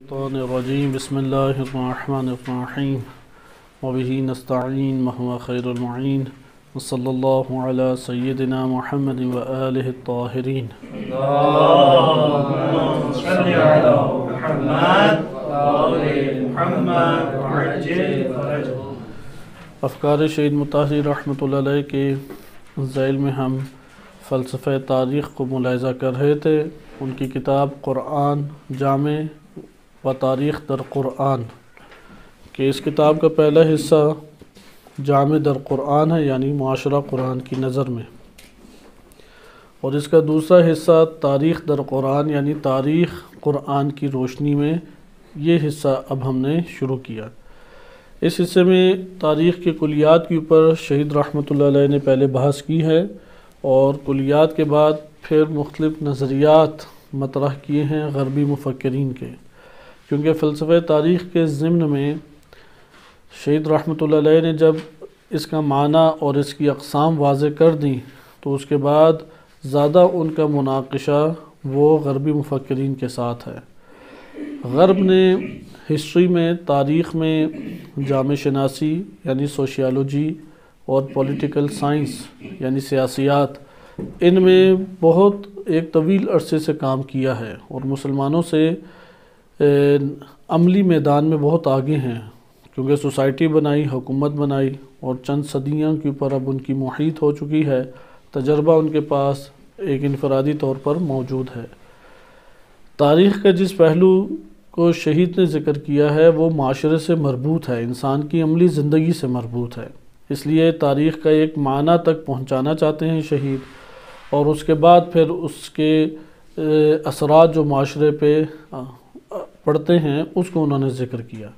الشیطان الرجیم بسم اللہ الرحمن الرحیم وبہ نستعین وہو خیر المعین وصلی اللہ علی سیدنا محمد وآلہ الطاہرین۔ اللہم صل علی محمد وآل محمد وعجل فرجہ۔ افکار شہید مطہری رحمۃ اللہ علیہ کے ذیل میں ہم فلسفہ تاریخ کو ملاحظہ کر رہے تھے۔ ان کی کتاب قرآن جامع و تاریخ در قرآن کہ اس کتاب کا پہلا حصہ جامع در قرآن ہے، یعنی معاشرہ قرآن کی نظر میں، اور اس کا دوسرا حصہ تاریخ در قرآن یعنی تاریخ قرآن کی روشنی میں۔ یہ حصہ اب ہم نے شروع کیا۔ اس حصے میں تاریخ کے کلیات کے اوپر شہید رحمۃ اللہ علیہ نے پہلے بحث کی ہے، اور کلیات کے بعد پھر مختلف نظریات مطرح کیے ہیں غربی مفکرین کے، کیونکہ فلسفہ تاریخ کے ضمن میں شہید رحمۃ اللہ علیہ نے جب اس کا معنی اور اس کی اقسام واضح کر دیں تو اس کے بعد زیادہ ان کا مناقشہ وہ غربی مفکرین کے ساتھ ہے۔ غرب نے ہسٹری میں، تاریخ میں، جامع شناسی یعنی سوشیالوجی اور پولیٹیکل سائنس یعنی سیاسیات، ان میں بہت ایک طویل عرصے سے کام کیا ہے اور مسلمانوں سے عملی میدان میں بہت آگے ہیں، کیونکہ سوسائٹی بنائی، حکومت بنائی، اور چند صدیوں کے اوپر اب ان کی محیط ہو چکی ہے، تجربہ ان کے پاس ایک انفرادی طور پر موجود ہے۔ تاریخ کا جس پہلو کو شہید نے ذکر کیا ہے وہ معاشرے سے مربوط ہے، انسان کی عملی زندگی سے مربوط ہے، اس لیے تاریخ کا ایک معنی تک پہنچانا چاہتے ہیں شہید، اور اس کے بعد پھر اس کے اثرات جو معاشرے پہ پڑتے ہیں اس کو انہوں نے ذکر کیا۔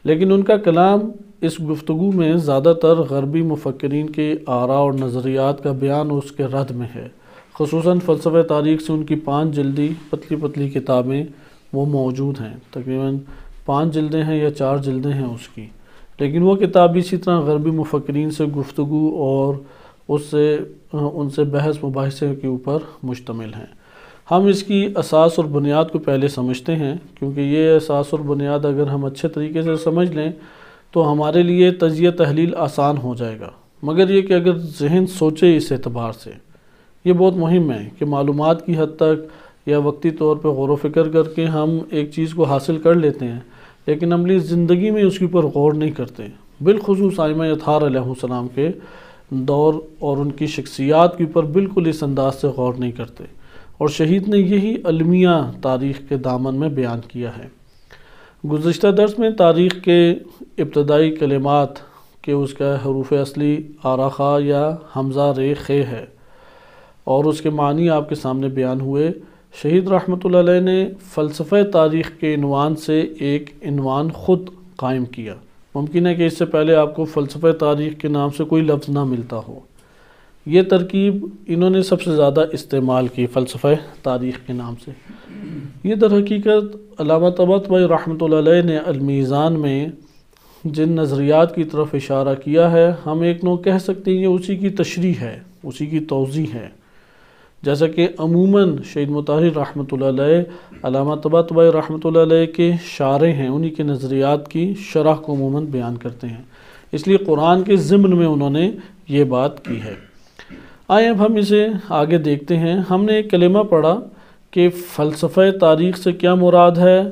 لیکن ان کا کلام اس گفتگو میں زیادہ تر غربی مفکرین کے آراء اور نظریات کا بیان اس کے رد میں ہے، خصوصاً فلسفہ تاریخ سے ان کی 5 جلدی پتلی پتلی کتابیں وہ موجود ہیں، تقریباً 5 جلدیں ہیں یا 4 جلدیں ہیں اس کی، لیکن وہ کتاب اسی طرح غربی مفکرین سے گفتگو اور ان سے بحث مباحثے کے اوپر مشتمل ہیں۔ ہم اس کی اساس اور بنیاد کو پہلے سمجھتے ہیں، کیونکہ یہ اساس اور بنیاد اگر ہم اچھے طریقے سے سمجھ لیں تو ہمارے لیے تجزیہ تحلیل آسان ہو جائے گا، مگر یہ کہ اگر ذہن سوچے اس اعتبار سے، یہ بہت مہم ہے کہ معلومات کی حد تک یا وقتی طور پہ غور و فکر کر کے ہم ایک چیز کو حاصل کر لیتے ہیں، لیکن عملی زندگی میں اس کے اوپر غور نہیں کرتے، بالخصوص ائمہ اطہار علیہ السلام کے دور اور ان کی شخصیات کے اوپر بالکل اس انداز سے غور نہیں کرتے، اور شہید نے یہی المیہ تاریخ کے دامن میں بیان کیا ہے۔ گزشتہ درس میں تاریخ کے ابتدائی کلمات کہ اس کا حروف اصلی آراخا یا حمزہ ر خ ہے، اور اس کے معنی آپ کے سامنے بیان ہوئے۔ شہید رحمۃ اللہ علیہ نے فلسفہ تاریخ کے عنوان سے ایک عنوان خود قائم کیا۔ ممکن ہے کہ اس سے پہلے آپ کو فلسفہ تاریخ کے نام سے کوئی لفظ نہ ملتا ہو۔ یہ ترکیب انہوں نے سب سے زیادہ استعمال کی فلسفہ تاریخ کے نام سے۔ یہ در حقیقت علامہ طباطبائی رحمۃ اللہ علیہ نے المیزان میں جن نظریات کی طرف اشارہ کیا ہے، ہم ایک نوع کہہ سکتے ہیں یہ اسی کی تشریح ہے، اسی کی توضیح ہے، جیسا کہ عموماً شہید مطہری رحمۃ اللہ علیہ علامہ طباطبائی رحمۃ اللہ علیہ کے شارح ہیں، انہی کے نظریات کی شرح کو عموماً بیان کرتے ہیں، اس لیے قرآن کے ضمن میں انہوں نے یہ بات کی ہے۔ آئیں اب ہم اسے آگے دیکھتے ہیں۔ ہم نے ایک کلمہ پڑھا کہ فلسفہ تاریخ سے کیا مراد ہے،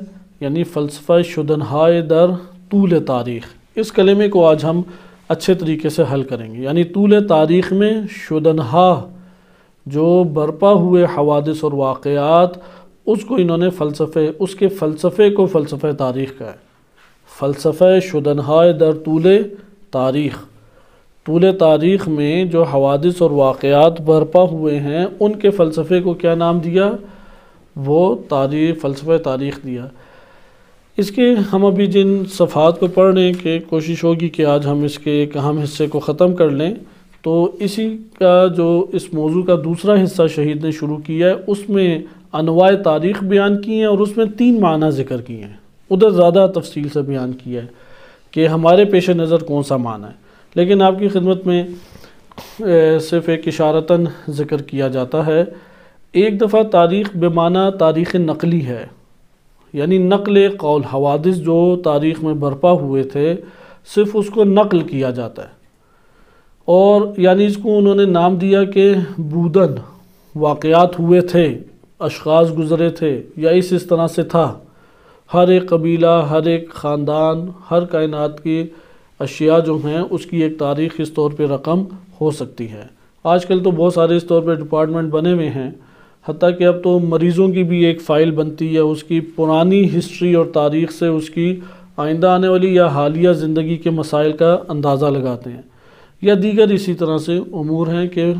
یعنی فلسفہ شدنہائے در طول تاریخ۔ اس کلمے کو آج ہم اچھے طریقے سے حل کریں گے، یعنی طول تاریخ میں شدنہا جو برپا ہوئے حوادث اور واقعات، اس کو انہوں نے اس کے فلسفے کو فلسفہ تاریخ کا ہے۔ فلسفہ شدنہائے در طول تاریخ، طول تاریخ میں جو حوادث اور واقعات برپا ہوئے ہیں ان کے فلسفے کو کیا نام دیا؟ وہ فلسفہ تاریخ دیا۔ اس کے ہم ابھی جن صفحات کو پڑھنے کی کوشش ہوگی کہ آج ہم اس کے ایک اہم حصے کو ختم کر لیں، تو اسی کا جو اس موضوع کا دوسرا حصہ شہید نے شروع کیا ہے، اس میں انواع تاریخ بیان کی ہیں اور اس میں 3 معنی ذکر کیے ہیں، ادھر زیادہ تفصیل سے بیان کیا ہے کہ ہمارے پیش نظر کون سا معنی ہے، لیکن آپ کی خدمت میں صرف ایک اشارتاً ذکر کیا جاتا ہے۔ ایک دفعہ تاریخ بے معنی تاریخ نقلی ہے، یعنی نقل قول، حوادث جو تاریخ میں برپا ہوئے تھے صرف اس کو نقل کیا جاتا ہے، اور یعنی اس کو انہوں نے نام دیا کہ بودن، واقعات ہوئے تھے، اشخاص گزرے تھے یا اس طرح سے تھا۔ ہر ایک قبیلہ، ہر ایک خاندان، ہر کائنات کی اشیاء جو ہیں اس کی ایک تاریخ اس طور پہ رقم ہو سکتی ہے۔ آج کل تو بہت سارے اس طور پہ ڈپارٹمنٹ بنے ہوئے ہیں، حتیٰ کہ اب تو مریضوں کی بھی ایک فائل بنتی ہے، اس کی پرانی ہسٹری اور تاریخ سے اس کی آئندہ آنے والی یا حالیہ زندگی کے مسائل کا اندازہ لگاتے ہیں، یا دیگر اسی طرح سے امور ہیں کہ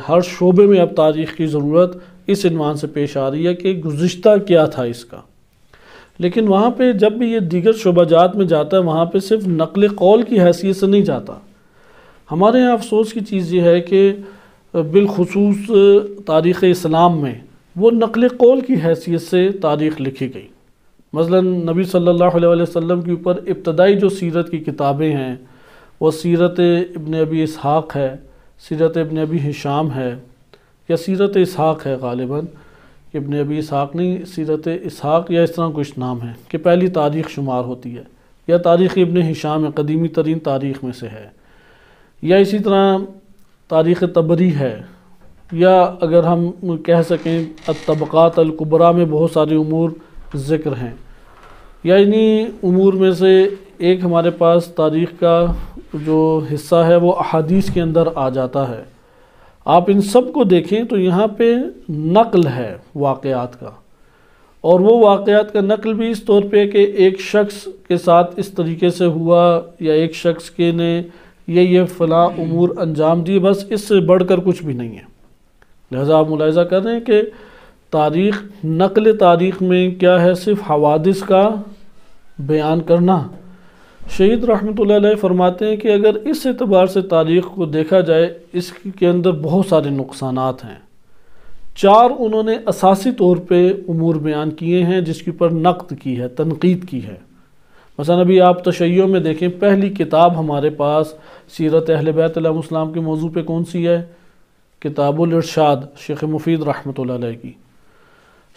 ہر شعبے میں اب تاریخ کی ضرورت اس عنوان سے پیش آ رہی ہے کہ گزشتہ کیا تھا اس کا۔ لیکن وہاں پہ جب بھی یہ دیگر شعبہ جات میں جاتا ہے وہاں پہ صرف نقل قول کی حیثیت سے نہیں جاتا۔ ہمارے یہاں افسوس کی چیز یہ ہے کہ بالخصوص تاریخ اسلام میں وہ نقل قول کی حیثیت سے تاریخ لکھی گئی۔ مثلا نبی صلی اللہ علیہ وسلم کے اوپر ابتدائی جو سیرت کی کتابیں ہیں وہ سیرت ابن ابی اسحاق ہے، سیرت ابن ابی ہشام ہے، یا سیرت اسحاق ہے غالباً، ابن ابی اسحاق نہیں، سیرت اسحاق یا اس طرح کچھ نام ہے کہ پہلی تاریخ شمار ہوتی ہے، یا تاریخ ابن ہشام ہے، قدیمی ترین تاریخ میں سے ہے، یا اسی طرح تاریخ طبری ہے، یا اگر ہم کہہ سکیں الطبقات الکبریٰ میں بہت سارے امور ذکر ہیں، یا انہی امور میں سے ایک ہمارے پاس تاریخ کا جو حصہ ہے وہ احادیث کے اندر آ جاتا ہے۔ آپ ان سب کو دیکھیں تو یہاں پہ نقل ہے واقعات کا، اور وہ واقعات کا نقل بھی اس طور پہ کہ ایک شخص کے ساتھ اس طریقے سے ہوا، یا ایک شخص کے نے یہ فلاں امور انجام دیے، بس اس سے بڑھ کر کچھ بھی نہیں ہے۔ لہذا آپ ملاحظہ کر رہے ہیں کہ تاریخ، نقل تاریخ میں کیا ہے؟ صرف حوادث کا بیان کرنا۔ شہید رحمۃ اللہ علیہ فرماتے ہیں کہ اگر اس اعتبار سے تاریخ کو دیکھا جائے اس کے اندر بہت سارے نقصانات ہیں۔ 4 انہوں نے اساسی طور پہ امور بیان کیے ہیں جس کے اوپر نقد کی ہے، تنقید کی ہے۔ مثلا ابھی آپ تشیع میں دیکھیں، پہلی کتاب ہمارے پاس سیرت اہل بیت علیہ السلام کے موضوع پہ کون سی ہے؟ کتاب الارشاد، شیخ مفید رحمۃ اللہ علیہ کی۔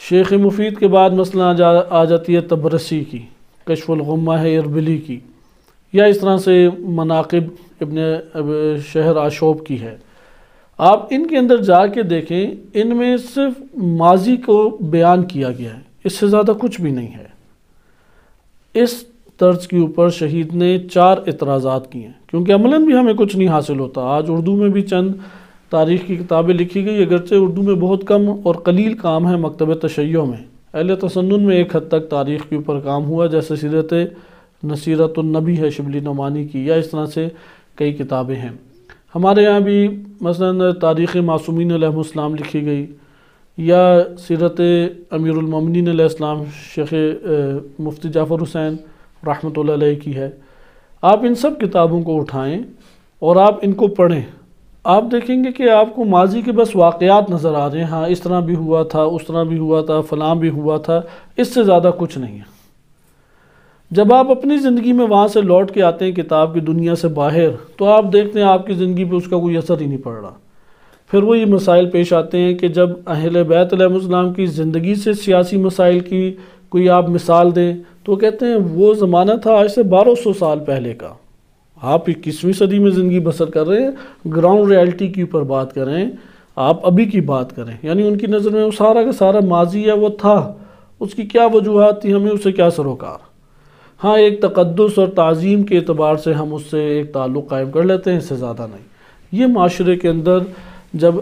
شیخ مفید کے بعد مثلا آ جاتی ہے تبرسی کی، کشف الغمہ ہے اربلی کی، یا اس طرح سے مناقب ابن شہر آشوب کی ہے۔ آپ ان کے اندر جا کے دیکھیں، ان میں صرف ماضی کو بیان کیا گیا ہے، اس سے زیادہ کچھ بھی نہیں ہے۔ اس طرز کے اوپر شہید نے 4 اعتراضات کیے ہیں، کیونکہ عملاً بھی ہمیں کچھ نہیں حاصل ہوتا۔ آج اردو میں بھی چند تاریخ کی کتابیں لکھی گئی، اگرچہ اردو میں بہت کم اور قلیل کام ہے مکتبہ تشیع میں۔ اہل تسنن میں ایک حد تک تاریخ کے اوپر کام ہوا، جیسے سیرت نصیرت النبی ہے شبلی نعمانی کی، یا اس طرح سے کئی کتابیں ہیں۔ ہمارے یہاں بھی مثلا تاریخ معصومین علیہ السلام لکھی گئی، یا سیرت امیر المومنین علیہ السلام شیخ مفتی جعفر حسین رحمۃ اللہ علیہ کی ہے۔ آپ ان سب کتابوں کو اٹھائیں اور آپ ان کو پڑھیں، آپ دیکھیں گے کہ آپ کو ماضی کے بس واقعات نظر آ رہے ہیں، ہاں اس طرح بھی ہوا تھا، اس طرح بھی ہوا تھا، فلاں بھی ہوا تھا، اس سے زیادہ کچھ نہیں ہے۔ جب آپ اپنی زندگی میں وہاں سے لوٹ کے آتے ہیں کتاب کی دنیا سے باہر، تو آپ دیکھتے ہیں آپ کی زندگی پہ اس کا کوئی اثر ہی نہیں پڑ رہا۔ پھر وہ یہ مسائل پیش آتے ہیں کہ جب اہل بیت علیہ السلام کی زندگی سے سیاسی مسائل کی کوئی آپ مثال دیں تو کہتے ہیں وہ زمانہ تھا آج سے 1200 سال پہلے کا، آپ 21ویں صدی میں زندگی بسر کر رہے ہیں، گراؤنڈ ریالٹی کے اوپر بات کریں، آپ ابھی کی بات کریں۔ یعنی ان کی نظر میں وہ سارا کا سارا ماضی ہے، وہ تھا، اس کی کیا وجوہات تھی، ہمیں اسے کیا سروکار۔ ہاں ایک تقدس اور تعظیم کے اعتبار سے ہم اس سے ایک تعلق قائم کر لیتے ہیں، اس سے زیادہ نہیں۔ یہ معاشرے کے اندر جب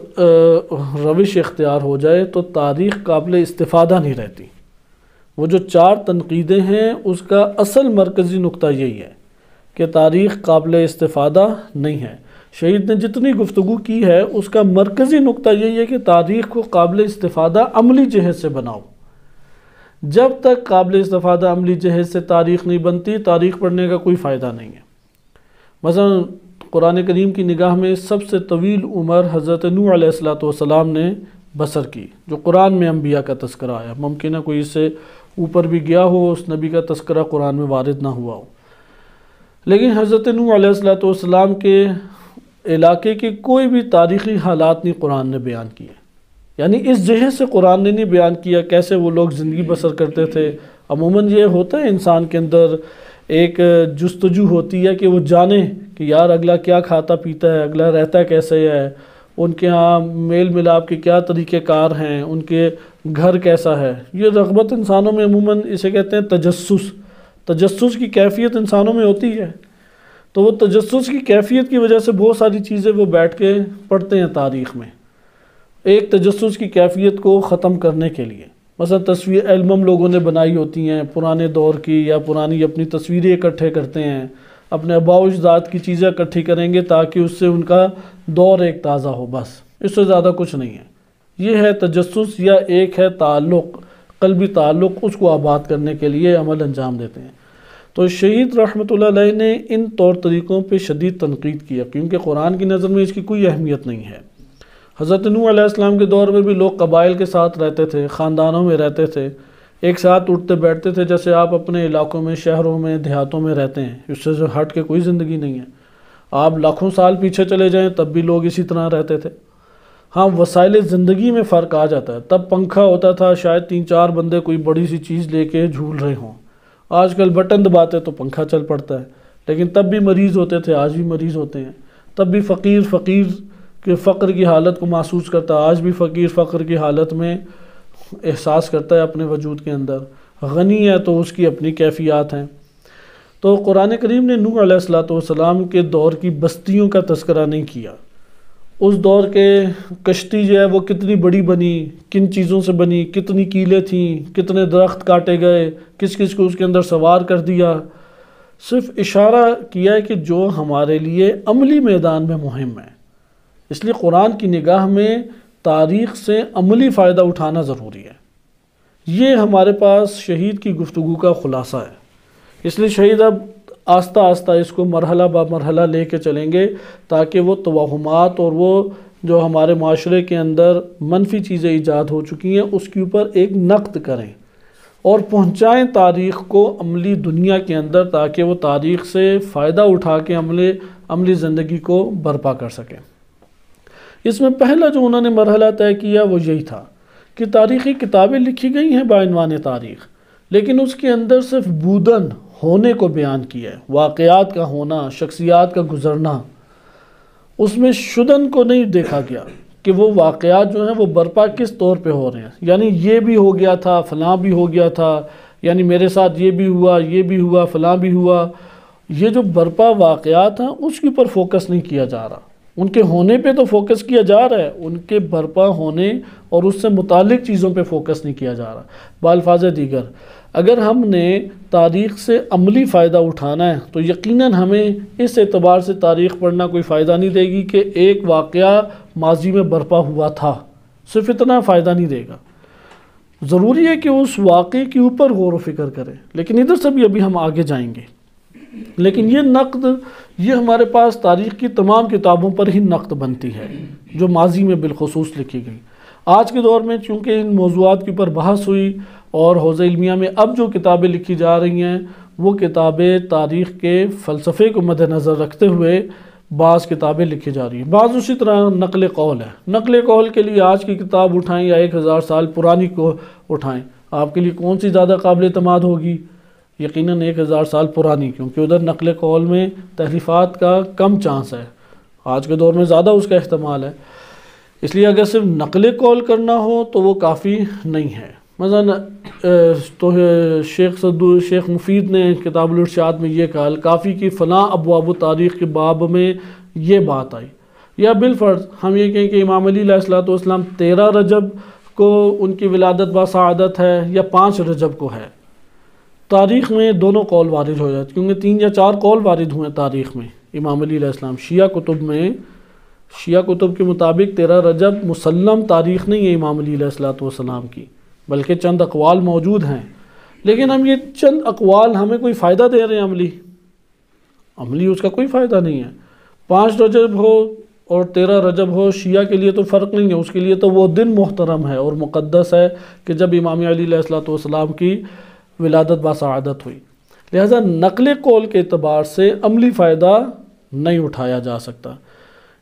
روش اختیار ہو جائے تو تاریخ قابل استفادہ نہیں رہتی۔ وہ جو 4 تنقیدیں ہیں اس کا اصل مرکزی نقطہ یہی ہے کہ تاریخ قابل استفادہ نہیں ہے۔ شہید نے جتنی گفتگو کی ہے اس کا مرکزی نقطہ یہی ہے کہ تاریخ کو قابل استفادہ عملی جہت سے بناؤ۔ جب تک قابل استفادہ عملی جہت سے تاریخ نہیں بنتی، تاریخ پڑھنے کا کوئی فائدہ نہیں ہے۔ مثلا قرآن کریم کی نگاہ میں سب سے طویل عمر حضرت نوح علیہ السلام نے بسر کی، جو قرآن میں انبیاء کا تذکرہ آیا۔ ممکن ہے کوئی اس سے اوپر بھی گیا ہو، اس نبی کا تذکرہ قرآن میں وارد نہ ہوا ہو، لیکن حضرت نوح علیہ السلام کے علاقے کے کوئی بھی تاریخی حالات نہیں قرآن نے بیان کیے۔ یعنی اس جہت سے قرآن نے نہیں بیان کیا کیسے وہ لوگ زندگی بسر کرتے تھے، عموماً یہ ہوتا ہے انسان کے اندر ایک جستجو ہوتی ہے کہ وہ جانے کہ یار اگلا کیا کھاتا پیتا ہے، اگلا رہتا کیسے ہے، ان کے ہاں میل ملاپ کے کیا طریقہ کار ہیں، ان کے گھر کیسا ہے۔ یہ رغبت انسانوں میں عموماً اسے کہتے ہیں تجسس کی کیفیت انسانوں میں ہوتی ہے۔ تو وہ تجسس کی کیفیت کی وجہ سے بہت ساری چیزیں وہ بیٹھ کے پڑھتے ہیں تاریخ میں، ایک تجسس کی کیفیت کو ختم کرنے کے لیے۔ مثلا تصویر البم لوگوں نے بنائی ہوتی ہیں پرانے دور کی، یا پرانی اپنی تصویریں اکٹھے کرتے ہیں، اپنے آباء و اجداد کی چیزیں اکٹھی کریں گے تاکہ اس سے ان کا دور ایک تازہ ہو، بس اس سے زیادہ کچھ نہیں ہے۔ یہ ہے تجسس، یا ایک ہے تعلق، قلبی تعلق، اس کو آباد کرنے کے لیے عمل انجام دیتے ہیں۔ تو شہید رحمۃ اللہ علیہ نے ان طور طریقوں پہ شدید تنقید کیا، کیونکہ قرآن کی نظر میں اس کی کوئی اہمیت نہیں ہے۔ حضرت نوح علیہ السلام کے دور میں بھی لوگ قبائل کے ساتھ رہتے تھے، خاندانوں میں رہتے تھے، ایک ساتھ اٹھتے بیٹھتے تھے، جیسے آپ اپنے علاقوں میں، شہروں میں، دیہاتوں میں رہتے ہیں، اس سے ہٹ کے کوئی زندگی نہیں ہے۔ آپ لاکھوں سال پیچھے چلے جائیں تب بھی لوگ اسی طرح رہتے تھے۔ ہاں، وسائل زندگی میں فرق آ جاتا ہے، تب پنکھا ہوتا تھا، شاید 3-4 بندے کوئی بڑی سی چیز لے کے جھول رہے ہوں، آج کل بٹن دباتے تو پنکھا چل پڑتا ہے، لیکن تب بھی مریض ہوتے تھے، آج بھی مریض ہوتے ہیں، تب بھی فقیر کے فقر کی حالت کو محسوس کرتا ہے، آج بھی فقیر فقر کی حالت میں احساس کرتا ہے اپنے وجود کے اندر، غنی ہے تو اس کی اپنی کیفیات ہیں۔ تو قرآن کریم نے نوح علیہ السلام کے دور کی بستیوں کا تذکرہ نہیں کیا، اس دور کے کشتی جو ہے وہ کتنی بڑی بنی، کن چیزوں سے بنی، کتنی کیلیں تھیں، کتنے درخت کاٹے گئے، کس کس کو اس کے اندر سوار کر دیا، صرف اشارہ کیا ہے کہ جو ہمارے لیے عملی میدان میں مہم ہے۔ اس لیے قرآن کی نگاہ میں تاریخ سے عملی فائدہ اٹھانا ضروری ہے۔ یہ ہمارے پاس شہید کی گفتگو کا خلاصہ ہے۔ اس لیے شہید اب آہستہ آہستہ اس کو مرحلہ بہ مرحلہ لے کے چلیں گے، تاکہ وہ توہمات اور وہ جو ہمارے معاشرے کے اندر منفی چیزیں ایجاد ہو چکی ہیں اس کے اوپر ایک نقد کریں اور پہنچائیں تاریخ کو عملی دنیا کے اندر، تاکہ وہ تاریخ سے فائدہ اٹھا کے عملی زندگی کو برپا کر سکیں۔ اس میں پہلا جو انہوں نے مرحلہ طے کیا وہ یہی تھا کہ تاریخی کتابیں لکھی گئی ہیں بعنوان تاریخ، لیکن اس کے اندر صرف بودن ہونے کو بیان کیا ہے، واقعات کا ہونا، شخصیات کا گزرنا، اس میں شدن کو نہیں دیکھا گیا کہ وہ واقعات جو ہیں وہ برپا کس طور پہ ہو رہے ہیں، یعنی یہ بھی ہو گیا تھا، فلاں بھی ہو گیا تھا، یعنی میرے ساتھ یہ بھی ہوا، فلاں بھی ہوا۔ یہ جو برپا واقعات ہیں اس کے اوپر فوکس نہیں کیا جا رہا، ان کے ہونے پہ تو فوکس کیا جا رہا ہے، ان کے برپا ہونے اور اس سے متعلق چیزوں پہ فوکس نہیں کیا جا رہا۔ بالفاظ دیگر، اگر ہم نے تاریخ سے عملی فائدہ اٹھانا ہے تو یقیناً ہمیں اس اعتبار سے تاریخ پڑھنا کوئی فائدہ نہیں دے گی کہ ایک واقعہ ماضی میں برپا ہوا تھا، صرف اتنا فائدہ نہیں دے گا۔ ضروری ہے کہ اس واقعے کے اوپر غور و فکر کریں، لیکن ادھر سے بھی ابھی ہم آگے جائیں گے۔ لیکن یہ نقد، یہ ہمارے پاس تاریخ کی تمام کتابوں پر ہی نقد بنتی ہے جو ماضی میں بالخصوص لکھی گئی۔ آج کے دور میں چونکہ ان موضوعات کے اوپر بحث ہوئی اور حوزہ علمیہ میں اب جو کتابیں لکھی جا رہی ہیں وہ کتابیں تاریخ کے فلسفے کو مد نظر رکھتے ہوئے بعض کتابیں لکھی جا رہی ہیں، بعض اسی طرح نقل قول ہے۔ نقل قول کے لیے آج کی کتاب اٹھائیں یا 1000 سال پرانی کو اٹھائیں، آپ کے لیے کون سی زیادہ قابل اعتماد ہوگی؟ یقیناً 1000 سال پرانی، کیونکہ ادھر نقل قول میں تحریفات کا کم چانس ہے، آج کے دور میں زیادہ اس کا احتمال ہے۔ اس لیے اگر صرف نقل قول کرنا ہو تو وہ کافی نہیں ہے۔ مثلا تو شیخ مفید نے کتاب الارشاد میں یہ کہا، کافی کی فلاں ابواب و تاریخ کے باب میں یہ بات آئی، یا بالفرض ہم یہ کہیں کہ امام علی علیہ السلام 13 رجب کو ان کی ولادت بسعادت ہے یا 5 رجب کو ہے، تاریخ میں دونوں قول وارد ہو جاتے، کیونکہ 3 یا 4 قول وارد ہوئے تاریخ میں امام علی علیہ السلام۔ شیعہ کتب کے مطابق 13 رجب مسلم تاریخ نہیں ہے امام علی علیہ السلام کی، بلکہ چند اقوال موجود ہیں، لیکن ہم یہ چند اقوال ہمیں کوئی فائدہ دے رہے ہیں؟ عملی اس کا کوئی فائدہ نہیں ہے۔ 5 رجب ہو اور 13 رجب ہو، شیعہ کے لیے تو فرق نہیں ہے، اس کے لیے تو وہ دن محترم ہے اور مقدس ہے کہ جب امام علی علیہ السلام کی ولادت بسعادت ہوئی۔ لہذا نقل قول کے اعتبار سے عملی فائدہ نہیں اٹھایا جا سکتا۔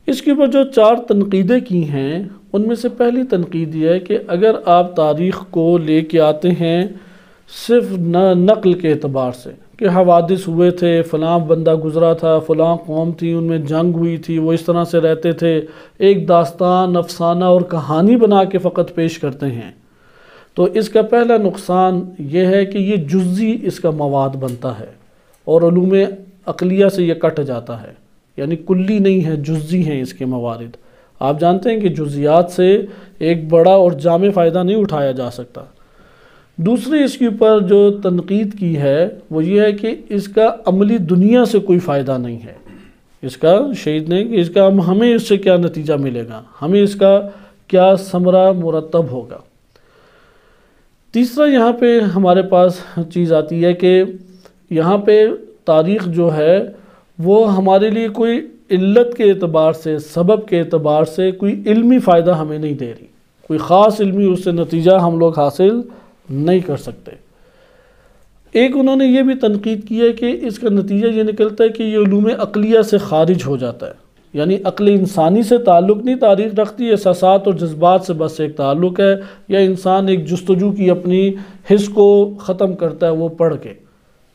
اس کے اوپر جو 4 تنقیدیں کی ہیں ان میں سے پہلی تنقید یہ ہے کہ اگر آپ تاریخ کو لے کے آتے ہیں صرف نقل کے اعتبار سے کہ حوادث ہوئے تھے، فلاں بندہ گزرا تھا، فلاں قوم تھی، ان میں جنگ ہوئی تھی، وہ اس طرح سے رہتے تھے، ایک داستان، افسانہ اور کہانی بنا کے فقط پیش کرتے ہیں۔ تو اس کا پہلا نقصان یہ ہے کہ یہ جزئی اس کا مواد بنتا ہے اور علوم عقلیہ سے یہ کٹ جاتا ہے، یعنی کلی نہیں ہے، جزئی ہیں اس کے موارد۔ آپ جانتے ہیں کہ جزیات سے ایک بڑا اور جامع فائدہ نہیں اٹھایا جا سکتا۔ دوسری اس کے اوپر جو تنقید کی ہے وہ یہ ہے کہ اس کا عملی دنیا سے کوئی فائدہ نہیں ہے، اس کا شہید نے کہ اس کا ہمیں اس سے کیا نتیجہ ملے گا، ہمیں اس کا کیا ثمرہ مرتب ہوگا۔ تیسرا یہاں پہ ہمارے پاس چیز آتی ہے کہ یہاں پہ تاریخ جو ہے وہ ہمارے لیے کوئی علت کے اعتبار سے، سبب کے اعتبار سے کوئی علمی فائدہ ہمیں نہیں دے رہی، کوئی خاص علمی اس سے نتیجہ ہم لوگ حاصل نہیں کر سکتے۔ ایک انہوں نے یہ بھی تنقید کی ہے کہ اس کا نتیجہ یہ نکلتا ہے کہ یہ علوم عقلیہ سے خارج ہو جاتا ہے، یعنی عقل انسانی سے تعلق نہیں تاریخ رکھتی، احساسات اور جذبات سے بس ایک تعلق ہے، یا انسان ایک جستجو کی اپنی حس کو ختم کرتا ہے وہ پڑھ کے،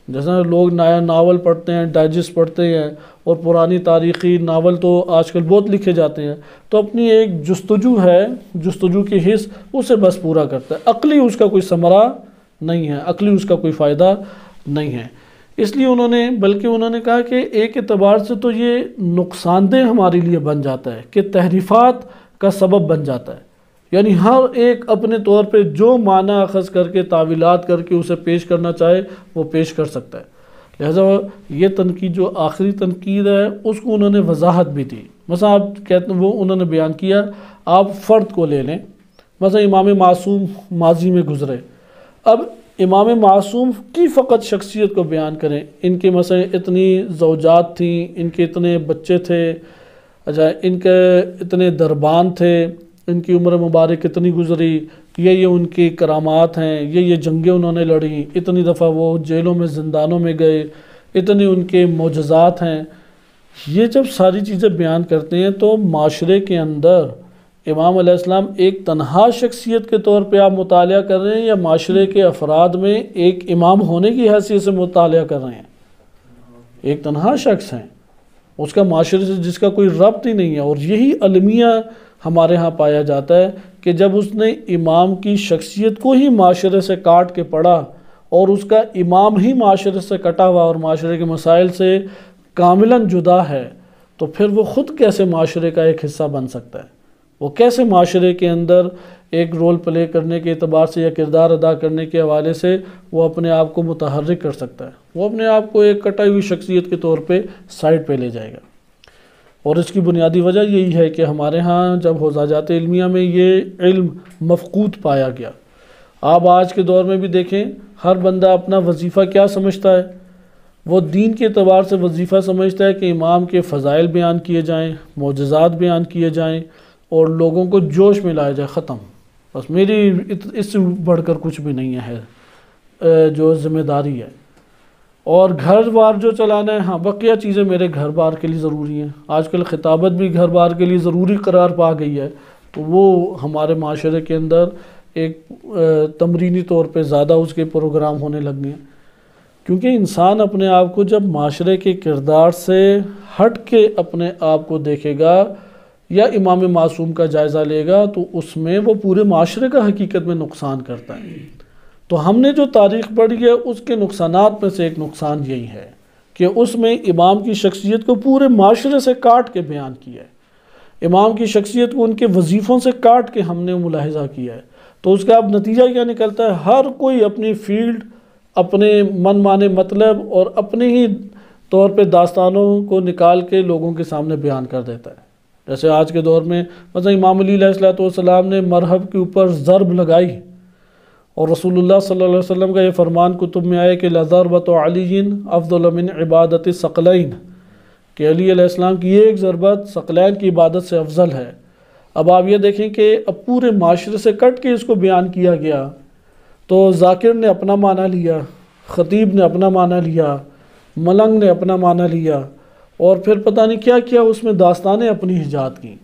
جیسا لوگ نیا ناول پڑھتے ہیں، ڈائجسٹ پڑھتے ہیں، اور پرانی تاریخی ناول تو آج کل بہت لکھے جاتے ہیں، تو اپنی ایک جستجو ہے، جستجو کی حس اسے بس پورا کرتا ہے، عقلی اس کا کوئی ثمرہ نہیں ہے، عقلی اس کا کوئی فائدہ نہیں ہے۔ اس لیے بلکہ انہوں نے کہا کہ ایک اعتبار سے تو یہ نقصان دہ ہمارے لیے بن جاتا ہے کہ تحریفات کا سبب بن جاتا ہے، یعنی ہر ایک اپنے طور پہ جو معنی اخذ کر کے تعویلات کر کے اسے پیش کرنا چاہے وہ پیش کر سکتا ہے۔ لہذا یہ تنقید جو آخری تنقید ہے اس کو انہوں نے وضاحت بھی دی۔ مثلا آپ کہتے ہیں وہ انہوں نے بیان کیا، آپ فرد کو لے لیں، مثلا امام معصوم ماضی میں گزرے، اب امام معصوم کی فقط شخصیت کو بیان کریں، ان کے مثلا اتنی زوجات تھیں، ان کے اتنے بچے تھے، اچھا ان کے اتنے دربان تھے، ان کی عمر مبارک کتنی گزری، یہ ان کی کرامات ہیں، یہ جنگیں انہوں نے لڑیں، اتنی دفعہ وہ جیلوں میں زندانوں میں گئے، اتنے ان کے معجزات ہیں۔ یہ جب ساری چیزیں بیان کرتے ہیں تو معاشرے کے اندر امام علیہ السلام ایک تنہا شخصیت کے طور پہ آپ مطالعہ کر رہے ہیں یا معاشرے کے افراد میں ایک امام ہونے کی حیثیت سے مطالعہ کر رہے ہیں؟ ایک تنہا شخص ہیں، اس کا معاشرے سے جس کا کوئی ربط ہی نہیں ہے، اور یہی المیہ ہمارے ہاں پایا جاتا ہے کہ جب اس نے امام کی شخصیت کو ہی معاشرے سے کاٹ کے پڑھا اور اس کا امام ہی معاشرے سے کٹا ہوا اور معاشرے کے مسائل سے کاملاً جدا ہے، تو پھر وہ خود کیسے معاشرے کا ایک حصہ بن سکتا ہے؟ وہ کیسے معاشرے کے اندر ایک رول پلے کرنے کے اعتبار سے یا کردار ادا کرنے کے حوالے سے وہ اپنے آپ کو متحرک کر سکتا ہے؟ وہ اپنے آپ کو ایک کٹائی ہوئی شخصیت کے طور پہ سائڈ پہ لے جائے گا۔ اور اس کی بنیادی وجہ یہی ہے کہ ہمارے ہاں جب حوزاجات علمیہ میں یہ علم مفقود پایا گیا۔ آپ آج کے دور میں بھی دیکھیں، ہر بندہ اپنا وظیفہ کیا سمجھتا ہے؟ وہ دین کے اعتبار سے وظیفہ سمجھتا ہے کہ امام کے فضائل بیان کیے جائیں، معجزات بیان کیے جائیں اور لوگوں کو جوش میں لایا جائے، ختم، بس میری اس سے بڑھ کر کچھ بھی نہیں ہے جو ذمہ داری ہے۔ اور گھر بار جو چلانا ہے، ہاں بقیہ چیزیں میرے گھر بار کے لیے ضروری ہیں، آج کل خطابت بھی گھر بار کے لیے ضروری قرار پا گئی ہے، تو وہ ہمارے معاشرے کے اندر ایک تمرینی طور پہ زیادہ اس کے پروگرام ہونے لگ گئے ہیں، کیونکہ انسان اپنے آپ کو جب معاشرے کے کردار سے ہٹ کے اپنے آپ کو دیکھے گا یا امام معصوم کا جائزہ لے گا تو اس میں وہ پورے معاشرے کا حقیقت میں نقصان کرتا ہے۔ تو ہم نے جو تاریخ پڑھی ہے اس کے نقصانات میں سے ایک نقصان یہی ہے کہ اس میں امام کی شخصیت کو پورے معاشرے سے کاٹ کے بیان کیا ہے، امام کی شخصیت کو ان کے وظیفوں سے کاٹ کے ہم نے ملاحظہ کیا ہے، تو اس کا اب نتیجہ کیا نکلتا ہے؟ ہر کوئی اپنی فیلڈ، اپنے من مانے مطلب اور اپنے ہی طور پہ داستانوں کو نکال کے لوگوں کے سامنے بیان کر دیتا ہے۔ جیسے آج کے دور میں مثلا امام علی علیہ السلام نے مرحب کے اوپر ضرب لگائی، اور رسول اللہ صلی اللہ علیہ وسلم کا یہ فرمان کتب میں آئے کہ لَضَرْبَةُ عَلِيٍّ أَفْضَلُ مِنْ عِبَادَةِ الثَّقَلَيْنِ، کہ علی علیہ السلام کی ایک ضربت ثقلین کی عبادت سے افضل ہے۔ اب آپ یہ دیکھیں کہ اب پورے معاشرے سے کٹ کے اس کو بیان کیا گیا، تو ذاکر نے اپنا معنی لیا، خطیب نے اپنا معنی لیا، ملنگ نے اپنا معنی لیا، اور پھر پتہ نہیں کیا کیا اس میں داستانیں اپنی ایجاد کی،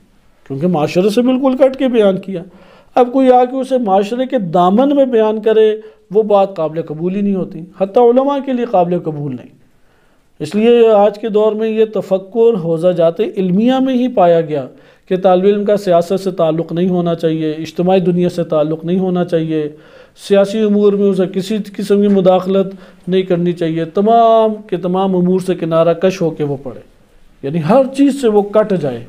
کیونکہ معاشرے سے بالکل کٹ کے بیان کیا۔ اب کوئی آ کے اسے معاشرے کے دامن میں بیان کرے وہ بات قابل قبول ہی نہیں ہوتی، حتیٰ علماء کے لیے قابل قبول نہیں۔ اس لیے آج کے دور میں یہ تفکر حوزہ جات علمیہ میں ہی پایا گیا کہ طالب علم کا سیاست سے تعلق نہیں ہونا چاہیے، اجتماعی دنیا سے تعلق نہیں ہونا چاہیے، سیاسی امور میں اسے کسی قسم کی مداخلت نہیں کرنی چاہیے، تمام کے تمام امور سے کنارہ کش ہو کے وہ پڑھے، یعنی ہر چیز سے وہ کٹ جائے۔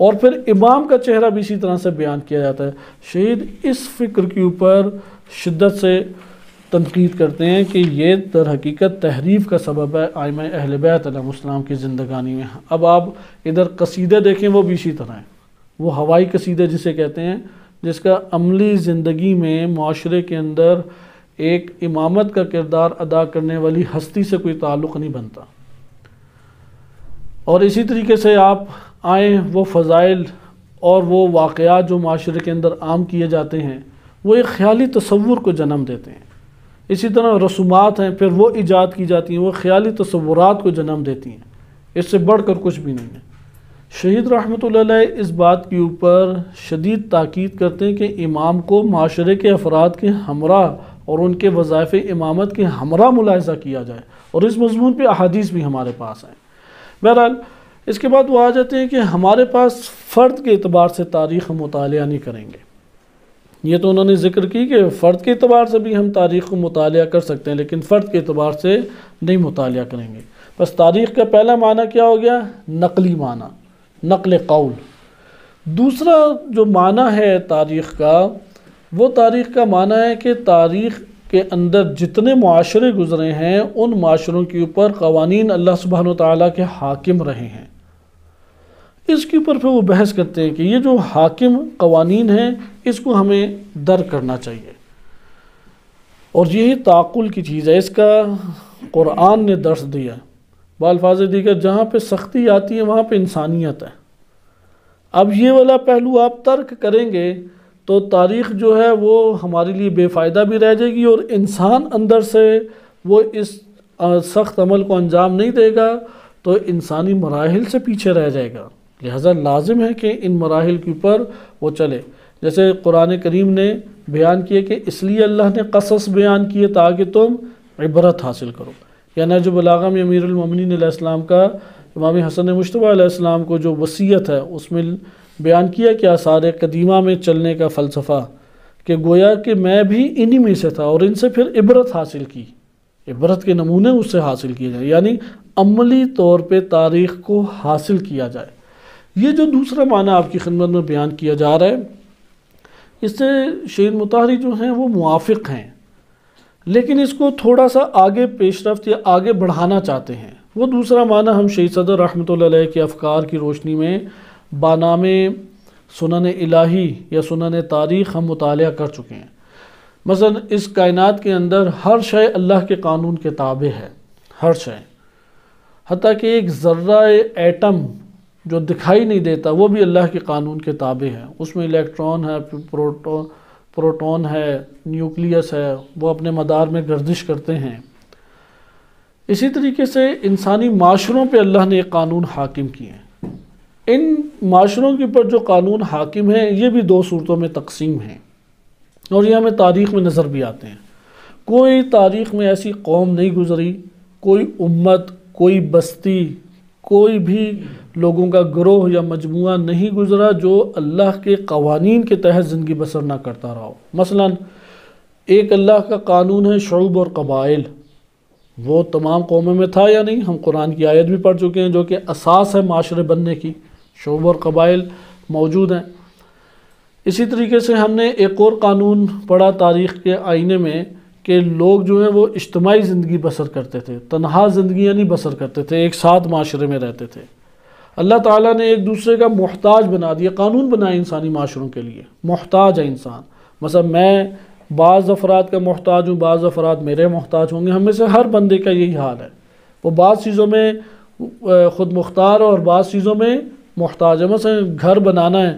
اور پھر امام کا چہرہ بھی اسی طرح سے بیان کیا جاتا ہے۔ شہید اس فکر کے اوپر شدت سے تنقید کرتے ہیں کہ یہ در حقیقت تحریف کا سبب ہے ائمہ اہل بیت علیہ السلام کی زندگانی میں۔ اب آپ ادھر قصیدے دیکھیں، وہ بھی اسی طرح ہیں، وہ ہوائی قصیدے جسے کہتے ہیں، جس کا عملی زندگی میں معاشرے کے اندر ایک امامت کا کردار ادا کرنے والی ہستی سے کوئی تعلق نہیں بنتا۔ اور اسی طریقے سے آپ آئیں، وہ فضائل اور وہ واقعات جو معاشرے کے اندر عام کیے جاتے ہیں وہ ایک خیالی تصور کو جنم دیتے ہیں۔ اسی طرح رسومات ہیں، پھر وہ ایجاد کی جاتی ہیں، وہ خیالی تصورات کو جنم دیتی ہیں، اس سے بڑھ کر کچھ بھی نہیں ہے۔ شہید رحمۃ اللہ علیہ اس بات کے اوپر شدید تاکید کرتے ہیں کہ امام کو معاشرے کے افراد کے ہمراہ اور ان کے وظائف امامت کے ہمراہ ملاحظہ کیا جائے، اور اس مضمون پہ احادیث بھی ہمارے پاس ہیں۔ بہرحال اس کے بعد وہ آ جاتے ہیں کہ ہمارے پاس فرد کے اعتبار سے تاریخ ہم مطالعہ نہیں کریں گے۔ یہ تو انہوں نے ذکر کی کہ فرد کے اعتبار سے بھی ہم تاریخ کو مطالعہ کر سکتے ہیں، لیکن فرد کے اعتبار سے نہیں مطالعہ کریں گے۔ بس تاریخ کا پہلا معنی کیا ہو گیا؟ نقلی معنی، نقل قول۔ دوسرا جو معنی ہے تاریخ کا، وہ تاریخ کا معنی ہے کہ تاریخ کے اندر جتنے معاشرے گزرے ہیں ان معاشروں کے اوپر قوانین اللہ سبحانہ وتعالیٰ کے حاکم رہے ہیں۔ اس کے اوپر پھر وہ بحث کرتے ہیں کہ یہ جو حاکم قوانین ہیں اس کو ہمیں درک کرنا چاہیے، اور یہی تعقل کی چیز ہے۔ اس کا قرآن نے درس دیا، بالفاظ دیگر جہاں پہ سختی آتی ہے وہاں پہ انسانیت ہے۔ اب یہ والا پہلو آپ ترک کریں گے تو تاریخ جو ہے وہ ہمارے لیے بے فائدہ بھی رہ جائے گی، اور انسان اندر سے وہ اس سخت عمل کو انجام نہیں دے گا تو انسانی مراحل سے پیچھے رہ جائے گا۔ لہذا لازم ہے کہ ان مراحل کے اوپر وہ چلے۔ جیسے قرآن کریم نے بیان کیا کہ اس لیے اللہ نے قصص بیان کیے تاکہ تم عبرت حاصل کرو۔ یا نہج بلاغہ میں امیر المومنین علیہ السلام کا امام حسن مجتبیٰ علیہ السلام کو جو وصیت ہے اس میں بیان کیا کہ آثار قدیمہ میں چلنے کا فلسفہ، کہ گویا کہ میں بھی انہی میں سے تھا اور ان سے پھر عبرت حاصل کی، عبرت کے نمونے اس سے حاصل کیے جائیں، یعنی عملی طور پہ تاریخ کو حاصل کیا جائے۔ یہ جو دوسرا معنی آپ کی خدمت میں بیان کیا جا رہا ہے، اس سے شہید مطہری جو ہیں وہ موافق ہیں، لیکن اس کو تھوڑا سا آگے پیش رفت یا آگے بڑھانا چاہتے ہیں۔ وہ دوسرا معنی ہم شہید صدر رحمۃ اللہ علیہ کے افکار کی روشنی میں بانام سنن الہی یا سنن تاریخ ہم مطالعہ کر چکے ہیں۔ مثلا اس کائنات کے اندر ہر شے اللہ کے قانون کے تابع ہے، ہر شے، حتیٰ کہ ایک ذرہ ایٹم جو دکھائی نہیں دیتا وہ بھی اللہ کے قانون کے تابع ہے۔ اس میں الیکٹران ہے، پروٹون ہے، نیوکلیس ہے، وہ اپنے مدار میں گردش کرتے ہیں۔ اسی طریقے سے انسانی معاشروں پہ اللہ نے ایک قانون حاکم کیے ہیں۔ ان معاشروں کے اوپر جو قانون حاکم ہیں یہ بھی دو صورتوں میں تقسیم ہیں، اور یہ ہمیں تاریخ میں نظر بھی آتے ہیں۔ کوئی تاریخ میں ایسی قوم نہیں گزری، کوئی امت، کوئی بستی، کوئی بھی لوگوں کا گروہ یا مجموعہ نہیں گزرا جو اللہ کے قوانین کے تحت زندگی بسر نہ کرتا رہا ہو۔ مثلا ایک اللہ کا قانون ہے شعوب اور قبائل، وہ تمام قوموں میں تھا یا نہیں؟ ہم قرآن کی آیت بھی پڑھ چکے ہیں جو کہ اساس ہے معاشرے بننے کی، شعوب اور قبائل موجود ہیں۔ اسی طریقے سے ہم نے ایک اور قانون پڑھا تاریخ کے آئینے میں کہ لوگ جو ہیں وہ اجتماعی زندگی بسر کرتے تھے، تنہا زندگیاں نہیں بسر کرتے تھے، ایک ساتھ معاشرے میں رہتے تھے۔ اللہ تعالیٰ نے ایک دوسرے کا محتاج بنا دیا، قانون بنائے انسانی معاشروں کے لیے، محتاج ہے انسان۔ مثلا میں بعض افراد کا محتاج ہوں، بعض افراد میرے محتاج ہوں گے، ہم میں سے ہر بندے کا یہی حال ہے۔ وہ بعض چیزوں میں خود مختار اور بعض چیزوں میں محتاج ہے۔ مثلا گھر بنانا ہے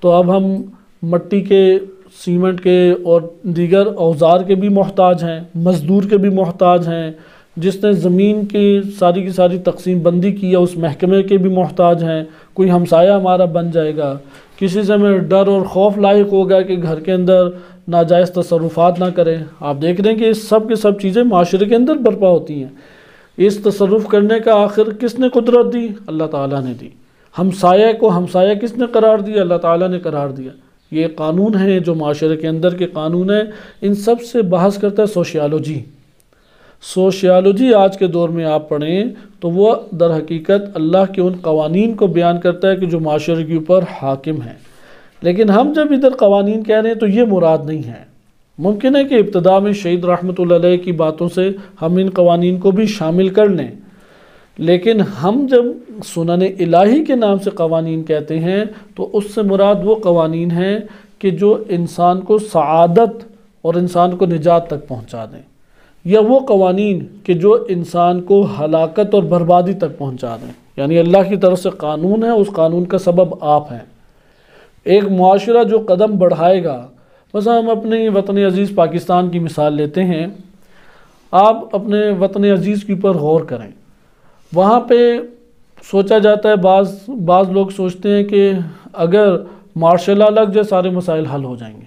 تو اب ہم مٹی کے، سیمنٹ کے اور دیگر اوزار کے بھی محتاج ہیں، مزدور کے بھی محتاج ہیں، جس نے زمین کی ساری تقسیم بندی کی ہے اس محکمے کے بھی محتاج ہیں. کوئی ہمسایہ ہمارا بن جائے گا، کسی سے ہمیں ڈر اور خوف لاحق ہوگا کہ گھر کے اندر ناجائز تصرفات نہ کریں. آپ دیکھ رہے ہیں کہ سب کی سب چیزیں معاشرے کے اندر برپا ہوتی ہیں. اس تصرف کرنے کا آخر کس نے قدرت دی؟ اللہ تعالیٰ نے دی. ہمسایہ کو ہمسایہ کس نے قرار دیا؟ اللہ تعالیٰ نے قرار دیا. یہ قانون ہیں جو معاشرے کے اندر کے قانون ہیں. ان سب سے بحث کرتا ہے سوشیالوجی. سوشیالوجی آج کے دور میں آپ پڑھیں تو وہ در حقیقت اللہ کے ان قوانین کو بیان کرتا ہے کہ جو معاشرے کے اوپر حاکم ہیں. لیکن ہم جب ادھر قوانین کہہ رہے ہیں تو یہ مراد نہیں ہے. ممکن ہے کہ ابتدا میں شہید رحمۃ اللہ علیہ کی باتوں سے ہم ان قوانین کو بھی شامل کر لیں، لیکن ہم جب سنن الہی کے نام سے قوانین کہتے ہیں تو اس سے مراد وہ قوانین ہیں کہ جو انسان کو سعادت اور انسان کو نجات تک پہنچا دیں، یا وہ قوانین کہ جو انسان کو ہلاکت اور بربادی تک پہنچا دیں. یعنی اللہ کی طرف سے قانون ہے، اس قانون کا سبب آپ ہیں. ایک معاشرہ جو قدم بڑھائے گا، مثلا ہم اپنے وطن عزیز پاکستان کی مثال لیتے ہیں. آپ اپنے وطن عزیز کے اوپر غور کریں. وہاں پہ سوچا جاتا ہے، بعض لوگ سوچتے ہیں کہ اگر مارشل لا لگ جائے سارے مسائل حل ہو جائیں گے،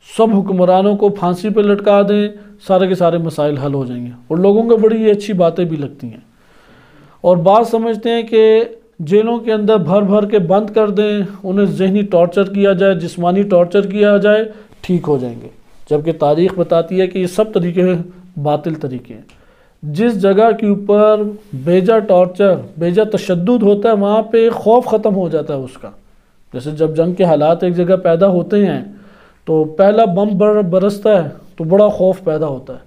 سب حکمرانوں کو پھانسی پہ لٹکا دیں سارے کے سارے مسائل حل ہو جائیں گے. اور لوگوں کو بڑی یہ اچھی باتیں بھی لگتی ہیں. اور بعض سمجھتے ہیں کہ جیلوں کے اندر بھر کے بند کر دیں، انہیں ذہنی ٹارچر کیا جائے، جسمانی ٹارچر کیا جائے، ٹھیک ہو جائیں گے. جبکہ تاریخ بتاتی ہے کہ یہ سب طریقے باطل طریقے ہیں. جس جگہ کے اوپر بیجا ٹارچر، بیجا تشدد ہوتا ہے، وہاں پہ خوف ختم ہو جاتا ہے اس کا. جیسے جب جنگ کے حالات ایک جگہ پیدا ہوتے ہیں تو پہلا بم برستا ہے تو بڑا خوف پیدا ہوتا ہے.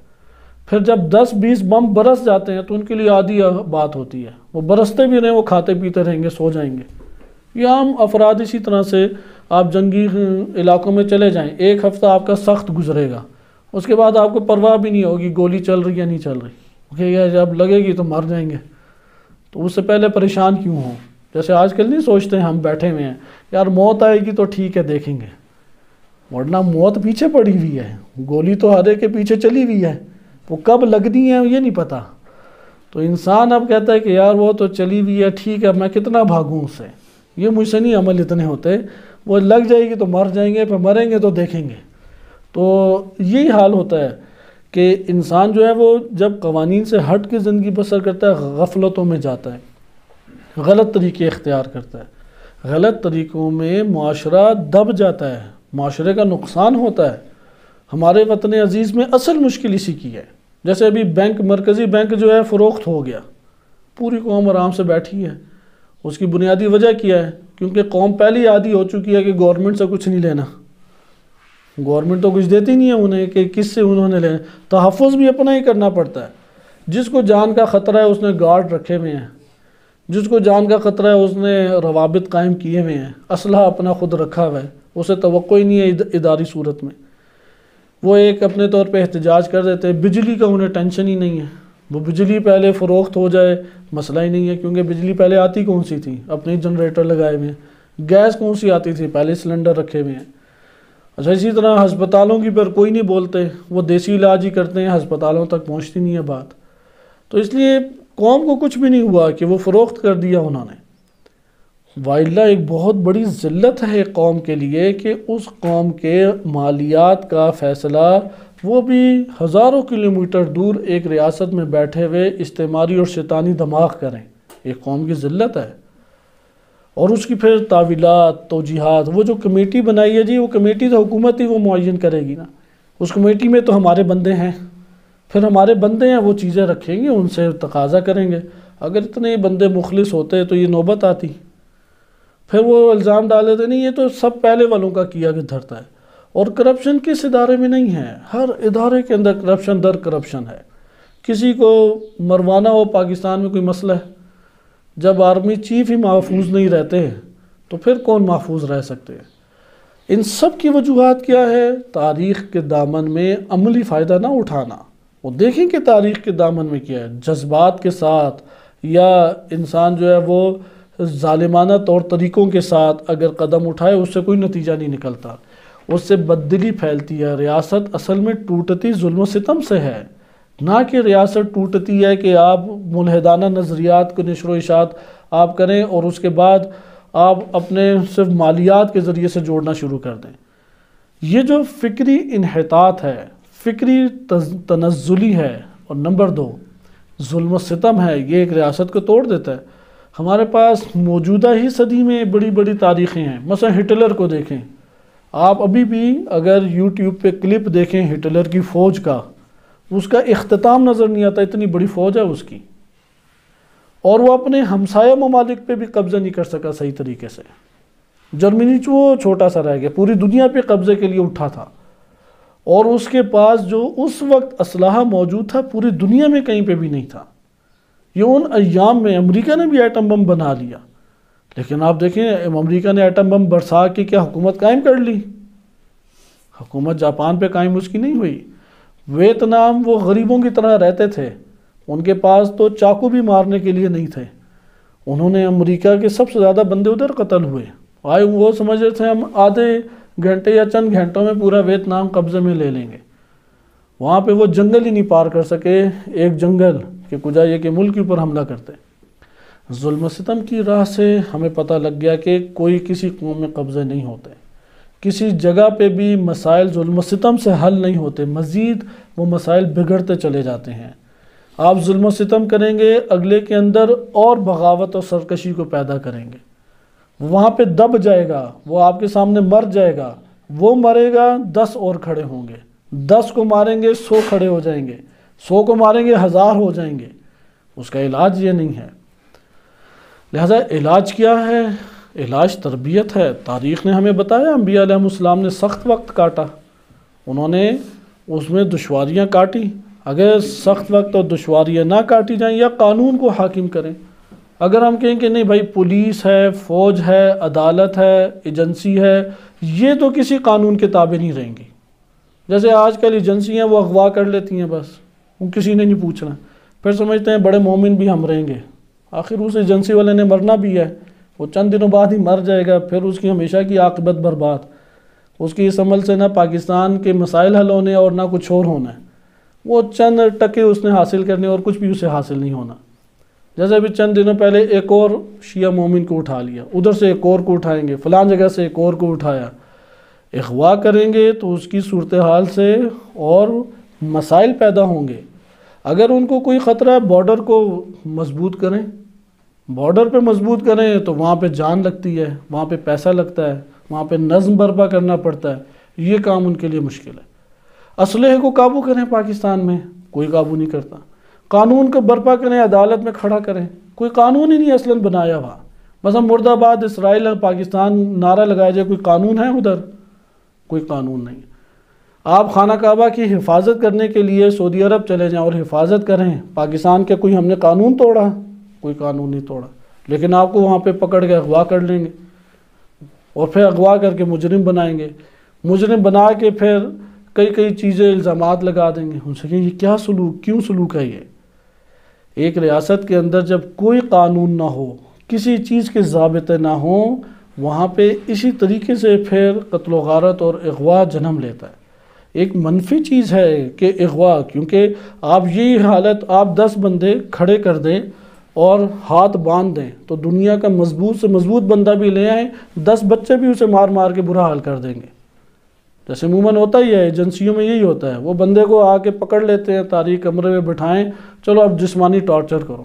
پھر جب 10-20 بم برس جاتے ہیں تو ان کے لیے عادی بات ہوتی ہے، وہ برستے بھی رہیں، وہ کھاتے پیتے رہیں گے، سو جائیں گے. یہ عام افراد اسی طرح سے آپ جنگی علاقوں میں چلے جائیں، ایک ہفتہ آپ کا سخت گزرے گا، اس کے بعد آپ کو پرواہ بھی نہیں ہوگی گولی چل رہی یا نہیں چل رہی. جب لگے گی تو مر جائیں گے، تو اس سے پہلے پریشان کیوں ہوں؟ جیسے آج کل نہیں سوچتے ہیں ہم بیٹھے ہوئے ہیں یار موت آئے گی تو ٹھیک ہے دیکھیں گے، ورنہ موت پیچھے پڑی ہوئی ہے. گولی تو ہر ایک کے پیچھے چلی ہوئی ہے، وہ کب لگنی ہے یہ نہیں پتہ. تو انسان اب کہتا ہے کہ یار وہ تو چلی ہوئی ہے، ٹھیک ہے میں کتنا بھاگوں اس سے، یہ مجھ سے نہیں عمل اتنے ہوتے، وہ لگ جائے گی تو مر جائیں گے، پھر مریں گے تو دیکھیں گے. تو یہی حال ہوتا ہے کہ انسان جو ہے وہ جب قوانین سے ہٹ کے زندگی بسر کرتا ہے غفلتوں میں جاتا ہے، غلط طریقے اختیار کرتا ہے. غلط طریقوں میں معاشرہ دب جاتا ہے، معاشرے کا نقصان ہوتا ہے. ہمارے وطن عزیز میں اصل مشکل اسی کی ہے. جیسے ابھی بینک، مرکزی بینک جو ہے فروخت ہو گیا، پوری قوم آرام سے بیٹھی ہے. اس کی بنیادی وجہ کیا ہے؟ کیونکہ قوم پہلی عادی ہو چکی ہے کہ گورنمنٹ سے کچھ نہیں لینا. گورنمنٹ تو کچھ دیتی نہیں ہے انہیں کہ کس سے انہوں نے لینا. تحفظ بھی اپنا ہی کرنا پڑتا ہے. جس کو جان کا خطرہ ہے اس نے گارڈ رکھے ہوئے ہیں، جس کو جان کا خطرہ ہے اس نے روابط قائم کیے ہوئے ہیں، اسلحہ اپنا خود رکھا ہوا ہے، اسے توقع ہی نہیں ہے اداری صورت میں. وہ ایک اپنے طور پہ احتجاج کر دیتے ہیں. بجلی کا انہیں ٹینشن ہی نہیں ہے، وہ بجلی پہلے فروخت ہو جائے مسئلہ ہی نہیں ہے، کیونکہ بجلی پہلے آتی کون سی تھی؟ اپنے جنریٹر لگائے ہوئے ہیں. گیس کون سی آتی تھی؟ پہلے سلنڈر رکھے ہوئے ہیں. اچھا اسی طرح ہسپتالوں کی پر کوئی نہیں بولتے، وہ دیسی علاج ہی کرتے ہیں، ہسپتالوں تک پہنچتی نہیں ہے بات. تو اس لیے قوم کو کچھ بھی نہیں ہوا کہ وہ فروخت کر دیا انہوں نے. وائلہ ایک بہت بڑی ذلت ہے ایک قوم کے لیے کہ اس قوم کے مالیات کا فیصلہ وہ بھی ہزاروں کلومیٹر دور ایک ریاست میں بیٹھے ہوئے استعماری اور شیطانی دماغ کریں. ایک قوم کی ذلت ہے. اور اس کی پھر تعویلات، توجیحات، وہ جو کمیٹی بنائی ہے جی، وہ کمیٹی تو حکومت ہی وہ معین کرے گی نا. اس کمیٹی میں تو ہمارے بندے ہیں، پھر ہمارے بندے ہیں وہ چیزیں رکھیں گے، ان سے تقاضا کریں گے. اگر اتنے بندے مخلص ہوتے تو یہ نوبت آتی. پھر وہ الزام ڈالے تھے نہیں یہ تو سب پہلے والوں کا کیا کہ دھرتا ہے. اور کرپشن کس ادارے میں نہیں ہے؟ ہر ادارے کے اندر کرپشن در کرپشن ہے. کسی کو مروانا ہو پاکستان میں کوئی مسئلہ ہے، جب آرمی چیف ہی محفوظ نہیں رہتے تو پھر کون محفوظ رہ سکتے ہیں؟ ان سب کی وجوہات کیا ہے؟ تاریخ کے دامن میں عملی فائدہ نہ اٹھانا. وہ دیکھیں کہ تاریخ کے دامن میں کیا ہے. جذبات کے ساتھ یا انسان جو ہے وہ ظالمانہ طور طریقوں کے ساتھ اگر قدم اٹھائے اس سے کوئی نتیجہ نہیں نکلتا، اس سے بددلی پھیلتی ہے. ریاست اصل میں ٹوٹتی ظلم و ستم سے ہے. نہ کہ ریاست ٹوٹتی ہے کہ آپ ملحدانہ نظریات کو نشر و اشاعت آپ کریں اور اس کے بعد آپ اپنے صرف مالیات کے ذریعے سے جوڑنا شروع کر دیں۔ یہ جو فکری انحطاط ہے، فکری تنزلی ہے، اور نمبر 2 ظلم و ستم ہے، یہ ایک ریاست کو توڑ دیتا ہے۔ ہمارے پاس موجودہ ہی صدی میں بڑی بڑی تاریخیں ہیں، مثلا ہٹلر کو دیکھیں آپ، ابھی بھی اگر یوٹیوب پہ کلپ دیکھیں ہٹلر کی فوج کا، اس کا اختتام نظر نہیں آتا، اتنی بڑی فوج ہے اس کی، اور وہ اپنے ہمسایہ ممالک پہ بھی قبضہ نہیں کر سکا صحیح طریقے سے۔ جرمنی وہ چھوٹا سا رہ گیا، پوری دنیا پہ قبضے کے لیے اٹھا تھا، اور اس کے پاس جو اس وقت اسلحہ موجود تھا پوری دنیا میں کہیں پہ بھی نہیں تھا۔ یہ ان ایام میں امریکہ نے بھی ایٹم بم بنا لیا، لیکن آپ دیکھیں امریکہ نے ایٹم بم برسا کے کیا حکومت قائم کر لی؟ حکومت جاپان پہ قائم اس کی نہیں ہوئی۔ ویتنام وہ غریبوں کی طرح رہتے تھے، ان کے پاس تو چاقو بھی مارنے کے لیے نہیں تھے، انہوں نے امریکہ کے سب سے زیادہ بندے ادھر قتل ہوئے۔ آئے وہ سمجھ رہے تھے ہم آدھے گھنٹے یا چند گھنٹوں میں پورا ویتنام قبضے میں لے لیں گے، وہاں پہ وہ جنگل ہی نہیں پار کر سکے، ایک جنگل کہ کجا یہ کہ ملک کے اوپر حملہ کرتے۔ ظلم و ستم کی راہ سے ہمیں پتہ لگ گیا کہ کوئی کسی قوم میں قبضے نہیں ہوتے، کسی جگہ پہ بھی مسائل ظلم و ستم سے حل نہیں ہوتے، مزید وہ مسائل بگڑتے چلے جاتے ہیں۔ آپ ظلم و ستم کریں گے، اگلے کے اندر اور بغاوت اور سرکشی کو پیدا کریں گے، وہاں پہ دب جائے گا، وہ آپ کے سامنے مر جائے گا، وہ مرے گا 10 اور کھڑے ہوں گے، 10 کو ماریں گے 100 کھڑے ہو جائیں گے، 100 کو ماریں گے 1000 ہو جائیں گے۔ اس کا علاج یہ نہیں ہے۔ لہذا علاج کیا ہے؟ علاج تربیت ہے۔ تاریخ نے ہمیں بتایا انبیاء علیہ السلام نے سخت وقت کاٹا، انہوں نے اس میں دشواریاں کاٹی۔ اگر سخت وقت اور دشواریاں نہ کاٹی جائیں یا قانون کو حاکم کریں، اگر ہم کہیں کہ نہیں بھائی پولیس ہے، فوج ہے، عدالت ہے، ایجنسی ہے، یہ تو کسی قانون کے تابع نہیں رہیں گی، جیسے آج کل ایجنسیاں وہ اغوا کر لیتی ہیں، بس وہ کسی نے نہیں پوچھنا، پھر سمجھتے ہیں بڑے مومن بھی ہم رہیں گے۔ آخر اس ایجنسی والے نے مرنا بھی ہے، وہ چند دنوں بعد ہی مر جائے گا، پھر اس کی ہمیشہ کی عاقبت برباد۔ اس کی اس عمل سے نہ پاکستان کے مسائل حل ہونے اور نہ کچھ اور ہونا ہے، وہ چند ٹکے اس نے حاصل کرنے اور کچھ بھی اسے حاصل نہیں ہونا۔ جیسے ابھی چند دنوں پہلے ایک اور شیعہ مومن کو اٹھا لیا، ادھر سے ایک اور کو اٹھائیں گے، فلان جگہ سے ایک اور کو اٹھایا، اغوا کریں گے تو اس کی صورتحال سے اور مسائل پیدا ہوں گے۔ اگر ان کو کوئی خطرہ ہے بارڈر کو مضبوط کریں، بارڈر پہ مضبوط کریں تو وہاں پہ جان لگتی ہے، وہاں پہ پیسہ لگتا ہے، وہاں پہ نظم برپا کرنا پڑتا ہے، یہ کام ان کے لیے مشکل ہے۔ اسلحے کو قابو کریں، پاکستان میں کوئی قابو نہیں کرتا۔ قانون کو برپا کریں، عدالت میں کھڑا کریں، کوئی قانون ہی نہیں اصلاً بنایا ہوا۔ بس ہم مرد آباد اسرائیل اور پاکستان نعرہ لگایا جائے، کوئی قانون ہے ادھر؟ کوئی قانون نہیں۔ آپ خانہ کعبہ کی حفاظت کرنے کے لیے سعودی عرب چلے جائیں اور حفاظت کریں، پاکستان کے کوئی ہم نے قانون توڑا؟ کوئی قانون نہیں توڑا، لیکن آپ کو وہاں پہ پکڑ کے اغوا کر لیں گے، اور پھر اغوا کر کے مجرم بنائیں گے، مجرم بنا کے پھر کئی چیزیں الزامات لگا دیں گے، ان سے کہ یہ کیا سلوک، کیوں سلوک ہے یہ؟ ایک ریاست کے اندر جب کوئی قانون نہ ہو، کسی چیز کے ضابطے نہ ہوں، وہاں پہ اسی طریقے سے پھر قتل و غارت اور اغوا جنم لیتا ہے۔ ایک منفی چیز ہے کہ اغوا، کیونکہ آپ یہی حالت آپ 10 بندے کھڑے کر دیں اور ہاتھ باندھ دیں تو دنیا کا مضبوط سے مضبوط بندہ بھی لے آئیں، 10 بچے بھی اسے مار مار کے برا حال کر دیں گے۔ جیسے عموماً ہوتا ہی ہے، ایجنسیوں میں یہی ہوتا ہے، وہ بندے کو آ کے پکڑ لیتے ہیں، تاریک کمرے میں بٹھائیں، چلو اب جسمانی ٹارچر کرو۔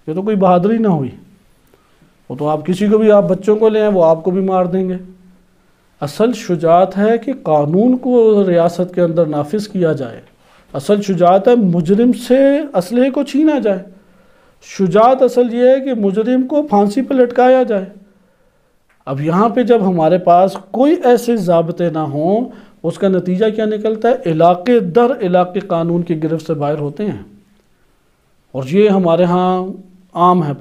یہ تو کوئی بہادری نہ ہوئی، وہ تو آپ کسی کو بھی، آپ بچوں کو لے آئیں وہ آپ کو بھی مار دیں گے۔ اصل شجاعت ہے کہ قانون کو ریاست کے اندر نافذ کیا جائے، اصل شجاعت ہے مجرم سے اسلحے کو چھینا جائے، شجاعت اصل یہ ہے کہ مجرم کو پھانسی پہ لٹکایا جائے۔ اب یہاں پہ جب ہمارے پاس کوئی ایسے ضابطے نہ ہوں، اس کا نتیجہ کیا نکلتا ہے؟ علاقے در علاقے قانون کی گرفت سے باہر ہوتے ہیں، اور یہ ہمارے ہاں عام ہے۔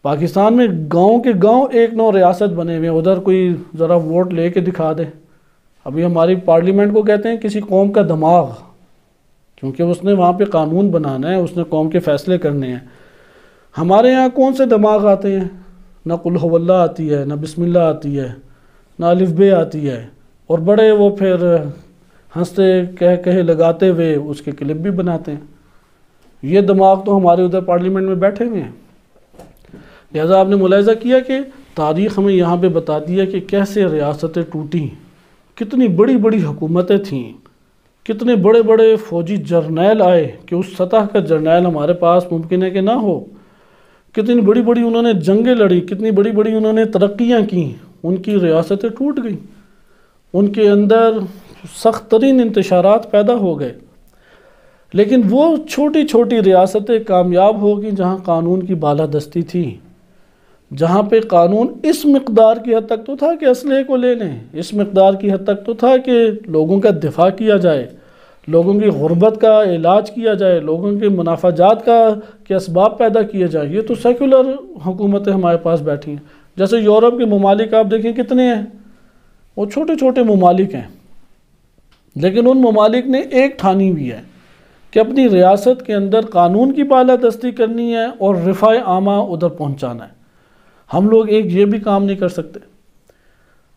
پاکستان میں گاؤں کے گاؤں ایک نو ریاست بنے ہوئے ہیں، ادھر کوئی ذرا ووٹ لے کے دکھا دے۔ ابھی ہماری پارلیمنٹ کو کہتے ہیں کسی قوم کا دماغ، کیونکہ اس نے وہاں پہ قانون بنانا ہے، اس نے قوم کے فیصلے کرنے ہیں۔ ہمارے یہاں کون سے دماغ آتے ہیں؟ نہ قل هو اللہ آتی ہے، نہ بسم اللہ آتی ہے، نہ الف ب آتی ہے، اور بڑے وہ پھر ہنستے کہے لگاتے ہوئے اس کے کلپ بھی بناتے ہیں۔ یہ دماغ تو ہمارے ادھر پارلیمنٹ میں بیٹھے ہوئے ہیں۔ لہذا آپ نے ملاحظہ کیا کہ تاریخ ہمیں یہاں پہ بتاتی ہے کہ کیسے ریاستیں ٹوٹیں، کتنی بڑی بڑی حکومتیں تھیں، کتنے بڑے بڑے فوجی جرنیل آئے کہ اس سطح کا جرنیل ہمارے پاس ممکن ہے کہ نہ ہو، کتنی بڑی بڑی انہوں نے جنگیں لڑی، کتنی بڑی بڑی انہوں نے ترقیاں کیں، ان کی ریاستیں ٹوٹ گئیں، ان کے اندر سخت ترین انتشارات پیدا ہو گئے۔ لیکن وہ چھوٹی چھوٹی ریاستیں کامیاب ہو گئیں جہاں قانون کی بالادستی تھی، جہاں پہ قانون اس مقدار کی حد تک تو تھا کہ اسلحے کو لے لیں، اس مقدار کی حد تک تو تھا کہ لوگوں کا دفاع کیا جائے، لوگوں کی غربت کا علاج کیا جائے، لوگوں کے منافع جات کے اسباب پیدا کیے جائیں۔ یہ تو سیکولر حکومتیں ہمارے پاس بیٹھی ہیں۔ جیسے یورپ کے ممالک آپ دیکھیں کتنے ہیں، وہ چھوٹے چھوٹے ممالک ہیں، لیکن ان ممالک نے ایک ٹھانی بھی ہے کہ اپنی ریاست کے اندر قانون کی بالادستی کرنی ہے اور رفاع عامہ ادھر پہنچانا ہے۔ ہم لوگ ایک یہ بھی کام نہیں کر سکتے۔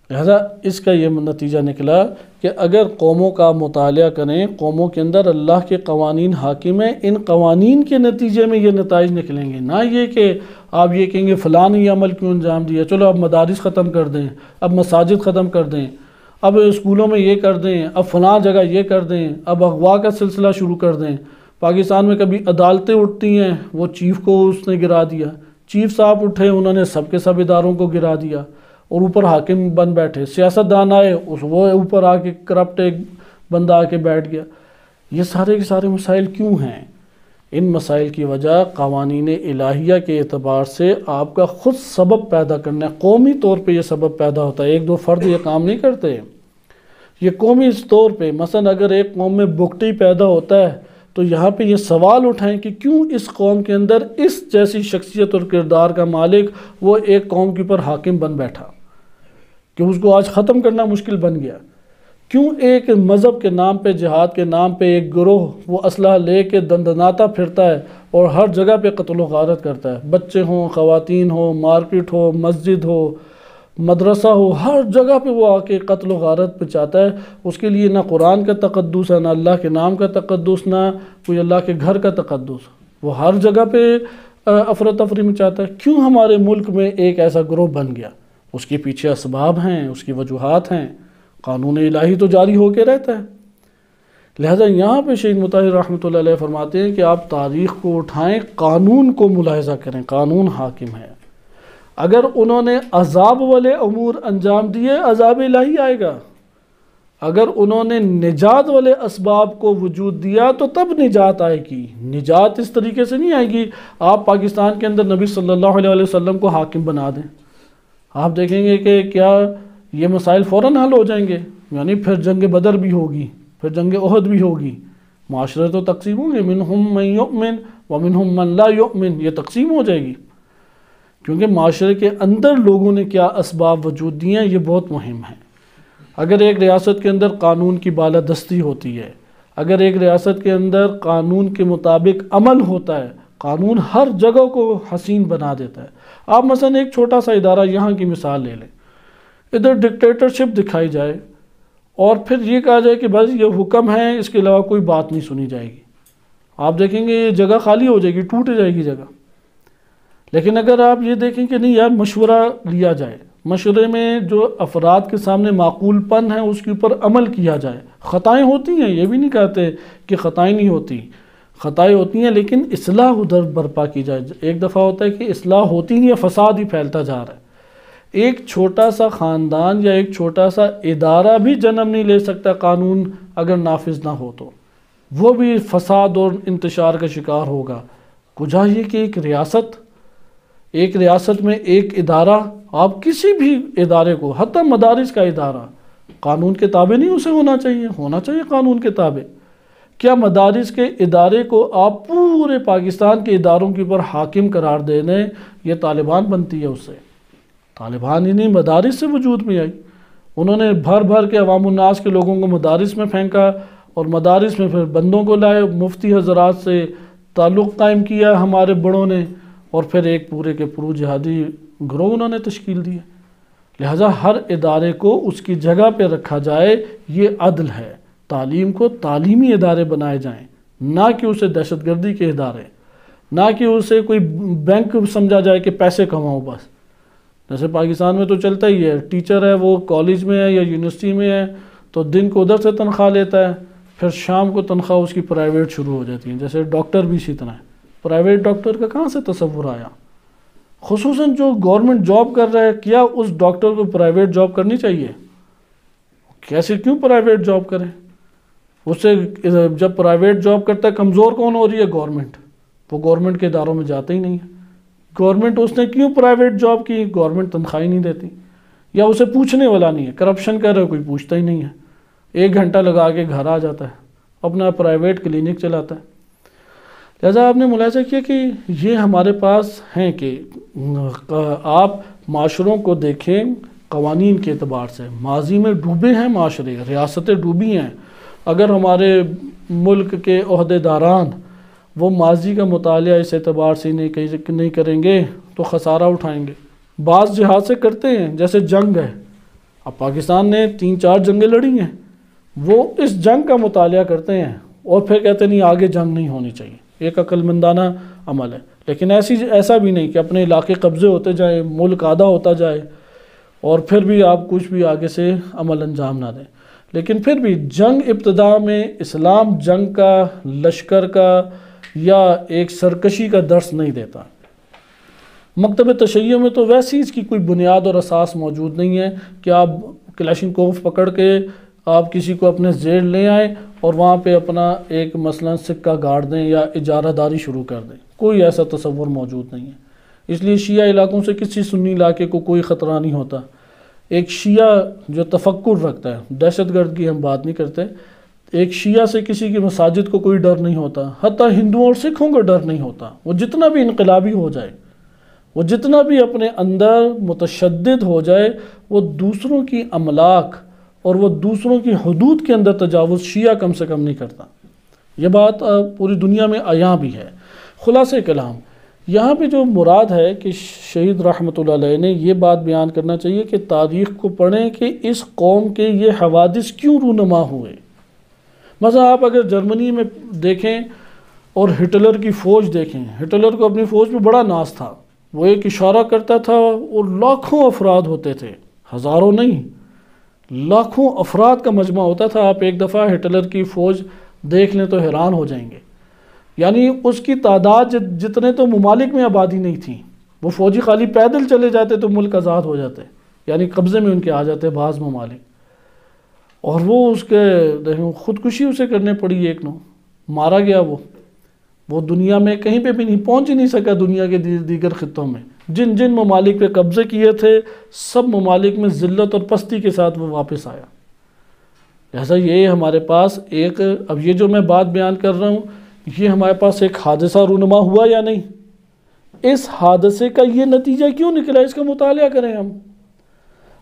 لہذا اس کا یہ نتیجہ نکلا کہ اگر قوموں کا مطالعہ کریں، قوموں کے اندر اللہ کے قوانین حاکم ہیں، ان قوانین کے نتیجے میں یہ نتائج نکلیں گے، نہ یہ کہ آپ یہ کہیں گے فلاں یہ عمل کیوں انجام دیا، چلو اب مدارس ختم کر دیں، اب مساجد ختم کر دیں، اب اسکولوں میں یہ کر دیں، اب فلاں جگہ یہ کر دیں، اب اغوا کا سلسلہ شروع کر دیں۔ پاکستان میں کبھی عدالتیں اٹھتی ہیں، وہ چیف کو اس نے گرا دیا، چیف صاحب اٹھے انہوں نے سب کے سب اداروں کو گرا دیا اور اوپر حاکم بن بیٹھے، سیاستدان آئے وہ اوپر آ کے کرپٹ ایک بندہ آ کے بیٹھ گیا۔ یہ سارے کے سارے مسائل کیوں ہیں؟ ان مسائل کی وجہ قوانین الہیہ کے اعتبار سے آپ کا خود سبب پیدا کرنا ہے۔ قومی طور پہ یہ سبب پیدا ہوتا ہے، ایک دو فرد یہ کام نہیں کرتے، یہ قومی طور پہ۔ مثلا اگر ایک قوم میں بگٹی پیدا ہوتا ہے تو یہاں پہ یہ سوال اٹھائیں کہ کیوں اس قوم کے اندر اس جیسی شخصیت اور کردار کا مالک وہ ایک قوم کے اوپر حاکم بن بیٹھا، کہ اس کو آج ختم کرنا مشکل بن گیا۔ کیوں ایک مذہب کے نام پہ، جہاد کے نام پہ ایک گروہ وہ اسلحہ لے کے دندناتا پھرتا ہے اور ہر جگہ پہ قتل و غارت کرتا ہے، بچے ہوں، خواتین ہوں، مارکیٹ ہو، مسجد ہو، مدرسہ ہو، ہر جگہ پہ وہ آ کے قتل و غارت پہ چاہتا ہے۔ اس کے لیے نہ قرآن کا تقدس ہے، نہ اللہ کے نام کا تقدس، نہ کوئی اللہ کے گھر کا تقدس، وہ ہر جگہ پہ افراتفری میں چاہتا ہے۔ کیوں ہمارے ملک میں ایک ایسا گروہ بن گیا؟ اس کے پیچھے اسباب ہیں، اس کی وجوہات ہیں، قانون الہی تو جاری ہو کے رہتا ہے۔ لہذا یہاں پہ شہید مطہر رحمۃ اللہ علیہ فرماتے ہیں کہ آپ تاریخ کو اٹھائیں، قانون کو ملاحظہ کریں، قانون حاکم ہے۔ اگر انہوں نے عذاب والے امور انجام دیے، عذاب الہی آئے گا۔ اگر انہوں نے نجات والے اسباب کو وجود دیا تو تب نجات آئے گی۔ نجات اس طریقے سے نہیں آئے گی آپ پاکستان کے اندر نبی صلی اللہ علیہ وسلم کو حاکم بنا دیں، آپ دیکھیں گے کہ کیا یہ مسائل فوراً حل ہو جائیں گے؟ یعنی پھر جنگ بدر بھی ہوگی، پھر جنگ احد بھی ہوگی، معاشرے تو تقسیم ہوں گے، منہم من یؤمن ومنہم من لا یؤمن، یہ تقسیم ہو جائے گی، کیونکہ معاشرے کے اندر لوگوں نے کیا اسباب وجود دیے ہیں یہ بہت مہم ہے۔ اگر ایک ریاست کے اندر قانون کی بالادستی ہوتی ہے، اگر ایک ریاست کے اندر قانون کے مطابق عمل ہوتا ہے، قانون ہر جگہ کو حسین بنا دیتا ہے۔ آپ مثلا ایک چھوٹا سا ادارہ یہاں کی مثال لے لیں، ادھر ڈکٹیٹرشپ دکھائی جائے اور پھر یہ کہا جائے کہ بس یہ حکم ہے، اس کے علاوہ کوئی بات نہیں سنی جائے گی، آپ دیکھیں گے یہ جگہ خالی ہو جائے گی، ٹوٹ جائے گی جگہ۔ لیکن اگر آپ یہ دیکھیں کہ نہیں یار مشورہ لیا جائے، مشورے میں جو افراد کے سامنے معقول پن ہے اس کے اوپر عمل کیا جائے، خطائیں ہوتی ہیں، یہ بھی نہیں کہتے کہ خطائیں نہیں ہوتی، خطائیں ہوتی ہیں، لیکن اصلاح ادھر برپا کی جائے۔ ایک دفعہ ہوتا ہے کہ اصلاح ہوتی نہیں ہے، فساد ہی پھیلتا جا رہا ہے۔ ایک چھوٹا سا خاندان یا ایک چھوٹا سا ادارہ بھی جنم نہیں لے سکتا قانون اگر نافذ نہ ہو تو، وہ بھی فساد اور انتشار کا شکار ہوگا۔ کجا یہ کہ ایک ریاست میں ایک ادارہ، آپ کسی بھی ادارے کو، حتیٰ مدارس کا ادارہ، قانون کے تابع نہیں اسے ہونا چاہیے قانون کے تابع۔ کیا مدارس کے ادارے کو آپ پورے پاکستان کے اداروں کے اوپر حاکم قرار دے دیں؟ یہ طالبان بنتی ہے اس سے، طالبان ہی نہیں مدارس سے وجود میں آئی، انہوں نے بھر بھر کے عوام الناس کے لوگوں کو مدارس میں پھینکا اور مدارس میں پھر بندوں کو لائے، مفتی حضرات سے تعلق قائم کیا ہمارے بڑوں نے، اور پھر ایک پورے کے پورے جہادی گروہ انہوں نے تشکیل دی ہے۔ لہٰذا ہر ادارے کو اس کی جگہ پہ رکھا جائے، یہ عدل ہے۔ تعلیم کو تعلیمی ادارے بنائے جائیں، نہ کہ اسے دہشت گردی کے ادارے، نہ کہ اسے کوئی بینک سمجھا جائے کہ پیسے کماؤ بس. جیسے پاکستان میں تو چلتا ہی ہے، ٹیچر ہے وہ کالج میں ہے یا یونیورسٹی میں ہے تو دن کو ادھر سے تنخواہ لیتا ہے، پھر شام کو تنخواہ اس کی پرائیویٹ شروع ہو جاتی ہے. جیسے ڈاکٹر بھی اسی طرح ہے، پرائیویٹ ڈاکٹر کا کہاں سے تصور آیا؟ خصوصاً جو گورنمنٹ جاب کر رہا ہے، کیا اس ڈاکٹر کو پرائیویٹ جاب کرنی چاہیے؟ کیسے کیوں پرائیویٹ جاب کریں؟ اس سے جب پرائیویٹ جاب کرتا ہے کمزور کون ہو رہی ہے؟ گورنمنٹ. وہ گورنمنٹ کے اداروں میں جاتا ہی نہیں ہے. گورنمنٹ اس نے کیوں پرائیویٹ جاب کی؟ گورنمنٹ تنخواہ ہی نہیں دیتی، یا اسے پوچھنے والا نہیں ہے. کرپشن کر رہا ہے، کوئی پوچھتا ہی نہیں ہے، 1 گھنٹہ لگا کے گھر آ جاتا ہے، اپنا پرائیویٹ کلینک چلاتا ہے. لہذا آپ نے ملاحظہ کیا کہ یہ ہمارے پاس ہیں کہ آپ معاشروں کو دیکھیں قوانین کے اعتبار سے. ماضی میں ڈوبے ہیں معاشرے، ریاستیں ڈوبی ہیں. اگر ہمارے ملک کے عہدیداران وہ ماضی کا مطالعہ اس اعتبار سے نہیں کریں گے تو خسارہ اٹھائیں گے. بعض جہاد سے کرتے ہیں، جیسے جنگ ہے. اب پاکستان نے 3-4 جنگیں لڑی ہیں، وہ اس جنگ کا مطالعہ کرتے ہیں اور پھر کہتے ہیں نہیں آگے جنگ نہیں ہونی چاہیے. ایک عقل مندانہ عمل ہے. لیکن ایسا بھی نہیں کہ اپنے علاقے قبضے ہوتے جائیں، ملک آدھا ہوتا جائے اور پھر بھی آپ کچھ بھی آگے سے عمل انجام نہ دیں. لیکن پھر بھی جنگ ابتدا میں اسلام جنگ کا، لشکر کا یا ایک سرکشی کا درس نہیں دیتا. مکتب تشیع میں تو ویسی اس کی کوئی بنیاد اور اساس موجود نہیں ہے کہ آپ کلاشنکوف پکڑ کے آپ کسی کو اپنے زیر لے آئیں اور وہاں پہ اپنا ایک مثلا سکہ گاڑ دیں یا اجارہ داری شروع کر دیں. کوئی ایسا تصور موجود نہیں ہے. اس لیے شیعہ علاقوں سے کسی سنی علاقے کو کوئی خطرہ نہیں ہوتا. ایک شیعہ جو تفکر رکھتا ہے، دہشت گرد کی ہم بات نہیں کرتے، ایک شیعہ سے کسی کی مساجد کو کوئی ڈر نہیں ہوتا. حتیٰ ہندوؤں اور سکھوں کو ڈر نہیں ہوتا. وہ جتنا بھی انقلابی ہو جائے، وہ جتنا بھی اپنے اندر متشدد ہو جائے، وہ دوسروں کی املاک اور وہ دوسروں کی حدود کے اندر تجاوز شیعہ کم سے کم نہیں کرتا. یہ بات پوری دنیا میں عیاں بھی ہے. خلاصہ کلام یہاں پہ جو مراد ہے کہ شہید رحمۃ اللہ علیہ نے یہ بات بیان کرنا چاہیے کہ تاریخ کو پڑھیں کہ اس قوم کے یہ حوادث کیوں رونما ہوئے. مثلا آپ اگر جرمنی میں دیکھیں اور ہٹلر کی فوج دیکھیں، ہٹلر کو اپنی فوج پہ بڑا ناز تھا. وہ ایک اشارہ کرتا تھا اور لاکھوں افراد ہوتے تھے، ہزاروں نہیں، لاکھوں افراد کا مجمع ہوتا تھا. آپ ایک دفعہ ہٹلر کی فوج دیکھ لیں تو حیران ہو جائیں گے. یعنی اس کی تعداد جتنے تو ممالک میں آبادی نہیں تھی. وہ فوجی خالی پیدل چلے جاتے تو ملک آزاد ہو جاتے، یعنی قبضے میں ان کے آ جاتے بعض ممالک. اور وہ اس کے خودکشی اسے کرنے پڑی، ایک نو مارا گیا. وہ دنیا میں کہیں پہ بھی نہیں پہنچ ہی نہیں سکا. دنیا کے دیگر خطوں میں جن جن ممالک پہ قبضے کیے تھے، سب ممالک میں ذلت اور پستی کے ساتھ وہ واپس آیا. لہذا یہ ہمارے پاس ایک، اب یہ جو میں بات بیان کر رہا ہوں، یہ ہمارے پاس ایک حادثہ رونما ہوا یا نہیں؟ اس حادثے کا یہ نتیجہ کیوں نکلا، اس کا مطالعہ کریں ہم.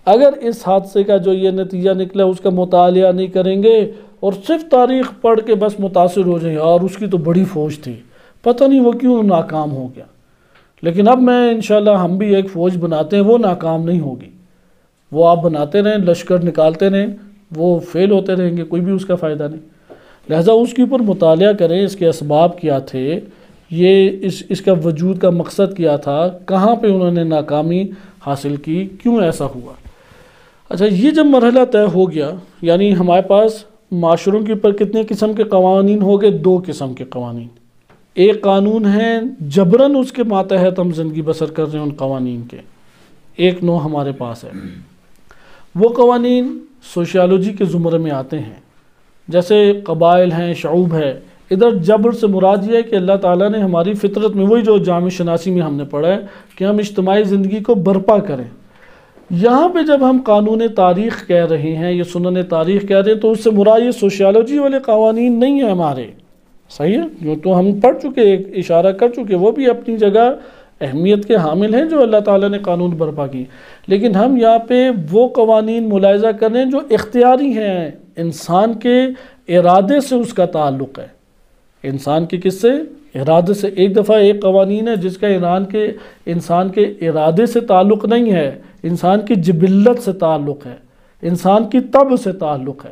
اگر اس حادثے کا جو یہ نتیجہ نکلا اس کا مطالعہ نہیں کریں گے اور صرف تاریخ پڑھ کے بس متاثر ہو جائیں، اور اس کی تو بڑی فوج تھی، پتہ نہیں وہ کیوں ناکام ہو گیا. لیکن اب میں انشاءاللہ ہم بھی ایک فوج بناتے ہیں، وہ ناکام نہیں ہوگی. وہ آپ بناتے رہیں، لشکر نکالتے رہیں، وہ فیل ہوتے رہیں گے، کوئی بھی اس کا فائدہ نہیں. لہٰذا اس کے اوپر مطالعہ کریں، اس کے اسباب کیا تھے، یہ اس کا وجود کا مقصد کیا تھا، کہاں پہ انہوں نے ناکامی حاصل کی، کیوں ایسا ہوا. اچھا، یہ جب مرحلہ طے ہو گیا، یعنی ہمارے پاس معاشروں کے اوپر کتنے قسم کے قوانین ہو گئے؟ 2 قسم کے قوانین. ایک قانون ہے جبراً اس کے ماتحت ہم زندگی بسر کر رہے ہیں ان قوانین کے، ایک نوع ہمارے پاس ہے. وہ قوانین سوشیالوجی کے زمرے میں آتے ہیں، جیسے قبائل ہیں، شعوب ہے. ادھر جبر سے مراد یہ ہے کہ اللہ تعالیٰ نے ہماری فطرت میں، وہی جو جامع شناسی میں ہم نے پڑھا ہے کہ ہم اجتماعی زندگی کو برپا کریں. یہاں پہ جب ہم قانون تاریخ کہہ رہے ہیں یا سنن تاریخ کہہ رہے ہیں تو اس سے مراد یہ سوشیالوجی والے قوانین نہیں ہیں ہمارے. صحیح ہے، جو تو ہم پڑھ چکے، ایک اشارہ کر چکے، وہ بھی اپنی جگہ اہمیت کے حامل ہیں جو اللہ تعالیٰ نے قانون برپا کی. لیکن ہم یہاں پہ وہ قوانین ملاحظہ کر رہے ہیں جو اختیاری ہیں، انسان کے ارادے سے اس کا تعلق ہے. انسان کے کس سے؟ ارادے سے. ایک دفعہ ایک قوانین ہے جس کا انسان کے ارادے سے تعلق نہیں ہے، انسان کی جبلت سے تعلق ہے، انسان کی طبع سے تعلق ہے.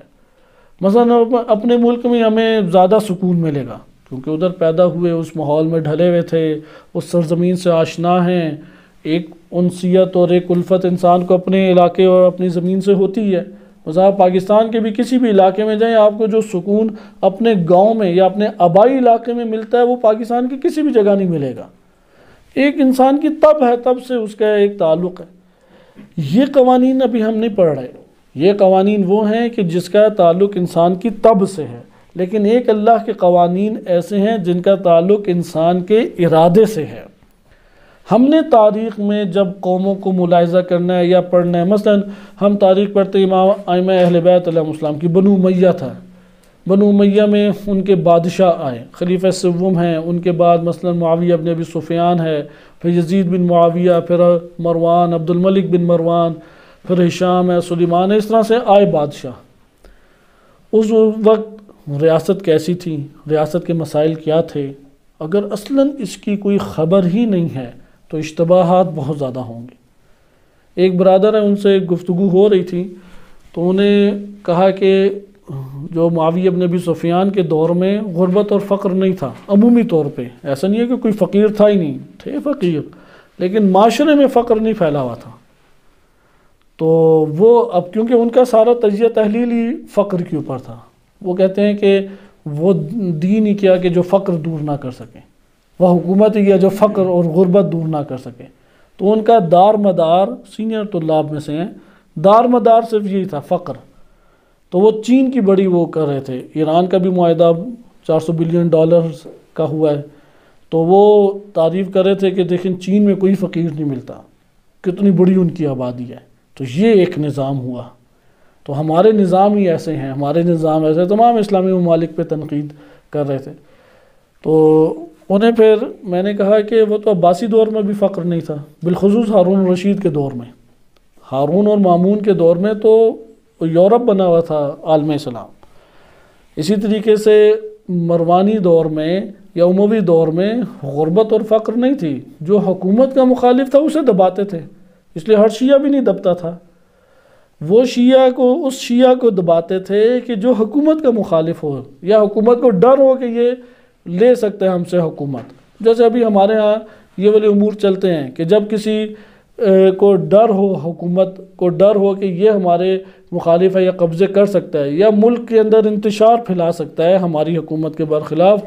مثلا اپنے ملک میں ہمیں زیادہ سکون ملے گا کیونکہ ادھر پیدا ہوئے، اس ماحول میں ڈھلے ہوئے تھے، اس سرزمین سے آشنا ہیں، ایک انسیت اور ایک الفت انسان کو اپنے علاقے اور اپنی زمین سے ہوتی ہے۔ مثلا آپ پاکستان کے بھی کسی بھی علاقے میں جائیں، آپ کو جو سکون اپنے گاؤں میں یا اپنے آبائی علاقے میں ملتا ہے وہ پاکستان کی کسی بھی جگہ نہیں ملے گا۔ ایک انسان کی طب ہے، طب سے اس کا ایک تعلق ہے۔ یہ قوانین ابھی ہم نہیں پڑھ رہے، یہ قوانین وہ ہیں کہ جس کا تعلق انسان کی طب سے ہے، لیکن ایک اللہ کے قوانین ایسے ہیں جن کا تعلق انسان کے ارادے سے ہے۔ ہم نے تاریخ میں جب قوموں کو ملاحظہ کرنا ہے یا پڑھنا ہے، مثلا ہم تاریخ پڑھتے امام ائمہ اہل بیت علیہ السلام کی، بنو امیہ تھا، بنو امیہ میں ان کے بادشاہ آئے، خلیفہ سوم ہیں، ان کے بعد مثلا معاویہ بن ابی سفیان ہے، پھر یزید بن معاویہ، پھر مروان، عبد الملک بن مروان، پھر ہشام ہے، سلیمان ہے، اس طرح سے آئے بادشاہ۔ اس وقت ریاست کیسی تھی، ریاست کے مسائل کیا تھے، اگر اصلاً اس کی کوئی خبر ہی نہیں ہے تو اشتباہات بہت زیادہ ہوں گے۔ ایک برادر ہے، ان سے گفتگو ہو رہی تھی تو انہیں کہا کہ جو معاویہ بن ابی سفیان کے دور میں غربت اور فقر نہیں تھا عمومی طور پہ، ایسا نہیں ہے کہ کوئی فقیر تھا ہی نہیں، تھے فقیر، لیکن معاشرے میں فقر نہیں پھیلا ہوا تھا۔ تو وہ اب کیونکہ ان کا سارا تجزیہ تحلیل ہی فقر کے اوپر تھا، وہ کہتے ہیں کہ وہ دین ہی کیا کہ جو فقر دور نہ کر سکے، وہ حکومت ہی کیا جو فقر اور غربت دور نہ کر سکے۔ تو ان کا دار مدار، سینئر طلاب میں سے ہیں، دار مدار صرف یہی تھا، فقر۔ تو وہ چین کی بڑی وہ کر رہے تھے، ایران کا بھی معاہدہ $400 بلین کا ہوا ہے، تو وہ تعریف کر رہے تھے کہ دیکھیں چین میں کوئی فقیر نہیں ملتا، کتنی بڑی ان کی آبادی ہے۔ تو یہ ایک نظام ہوا۔ تو ہمارے نظام ہی ایسے ہیں، ہمارے نظام ایسے، تمام اسلامی ممالک پہ تنقید کر رہے تھے۔ تو انہیں پھر میں نے کہا کہ وہ تو عباسی دور میں بھی فقر نہیں تھا، بالخصوص ہارون الرشید کے دور میں، ہارون اور مامون کے دور میں تو یورپ بنا ہوا تھا عالم اسلام۔ اسی طریقے سے مروانی دور میں یا اموی دور میں غربت اور فقر نہیں تھی، جو حکومت کا مخالف تھا اسے دباتے تھے، اس لیے ہر شیعہ بھی نہیں دبتا تھا، وہ شیعہ کو اس شیعہ کو دباتے تھے کہ جو حکومت کا مخالف ہو یا حکومت کو ڈر ہو کہ یہ لے سکتے ہیں ہم سے حکومت۔ جیسے ابھی ہمارے ہاں یہ والے امور چلتے ہیں کہ جب کسی کو ڈر ہو، حکومت کو ڈر ہو کہ یہ ہمارے مخالف ہے یا قبضے کر سکتا ہے یا ملک کے اندر انتشار پھیلا سکتا ہے ہماری حکومت کے برخلاف،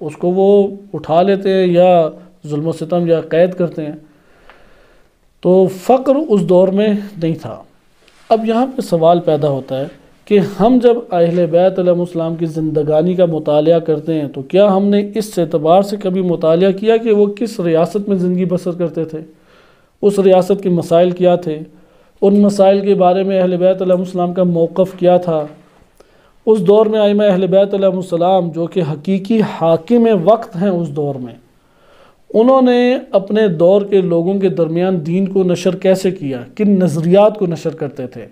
اس کو وہ اٹھا لیتے ہیں یا ظلم و ستم یا قید کرتے ہیں۔ تو فقر اس دور میں نہیں تھا۔ اب یہاں پہ سوال پیدا ہوتا ہے کہ ہم جب اہل بیت علیہ السلام کی زندگانی کا مطالعہ کرتے ہیں تو کیا ہم نے اس اعتبار سے کبھی مطالعہ کیا کہ وہ کس ریاست میں زندگی بسر کرتے تھے، اس ریاست کے مسائل کیا تھے، ان مسائل کے بارے میں اہل بیت علیہ السلام کا موقف کیا تھا؟ اس دور میں ائمہ اہل بیت علیہ السلام جو کہ حقیقی حاکم وقت ہیں اس دور میں، انہوں نے اپنے دور کے لوگوں کے درمیان دین کو نشر کیسے کیا، کن نظریات کو نشر کرتے تھے،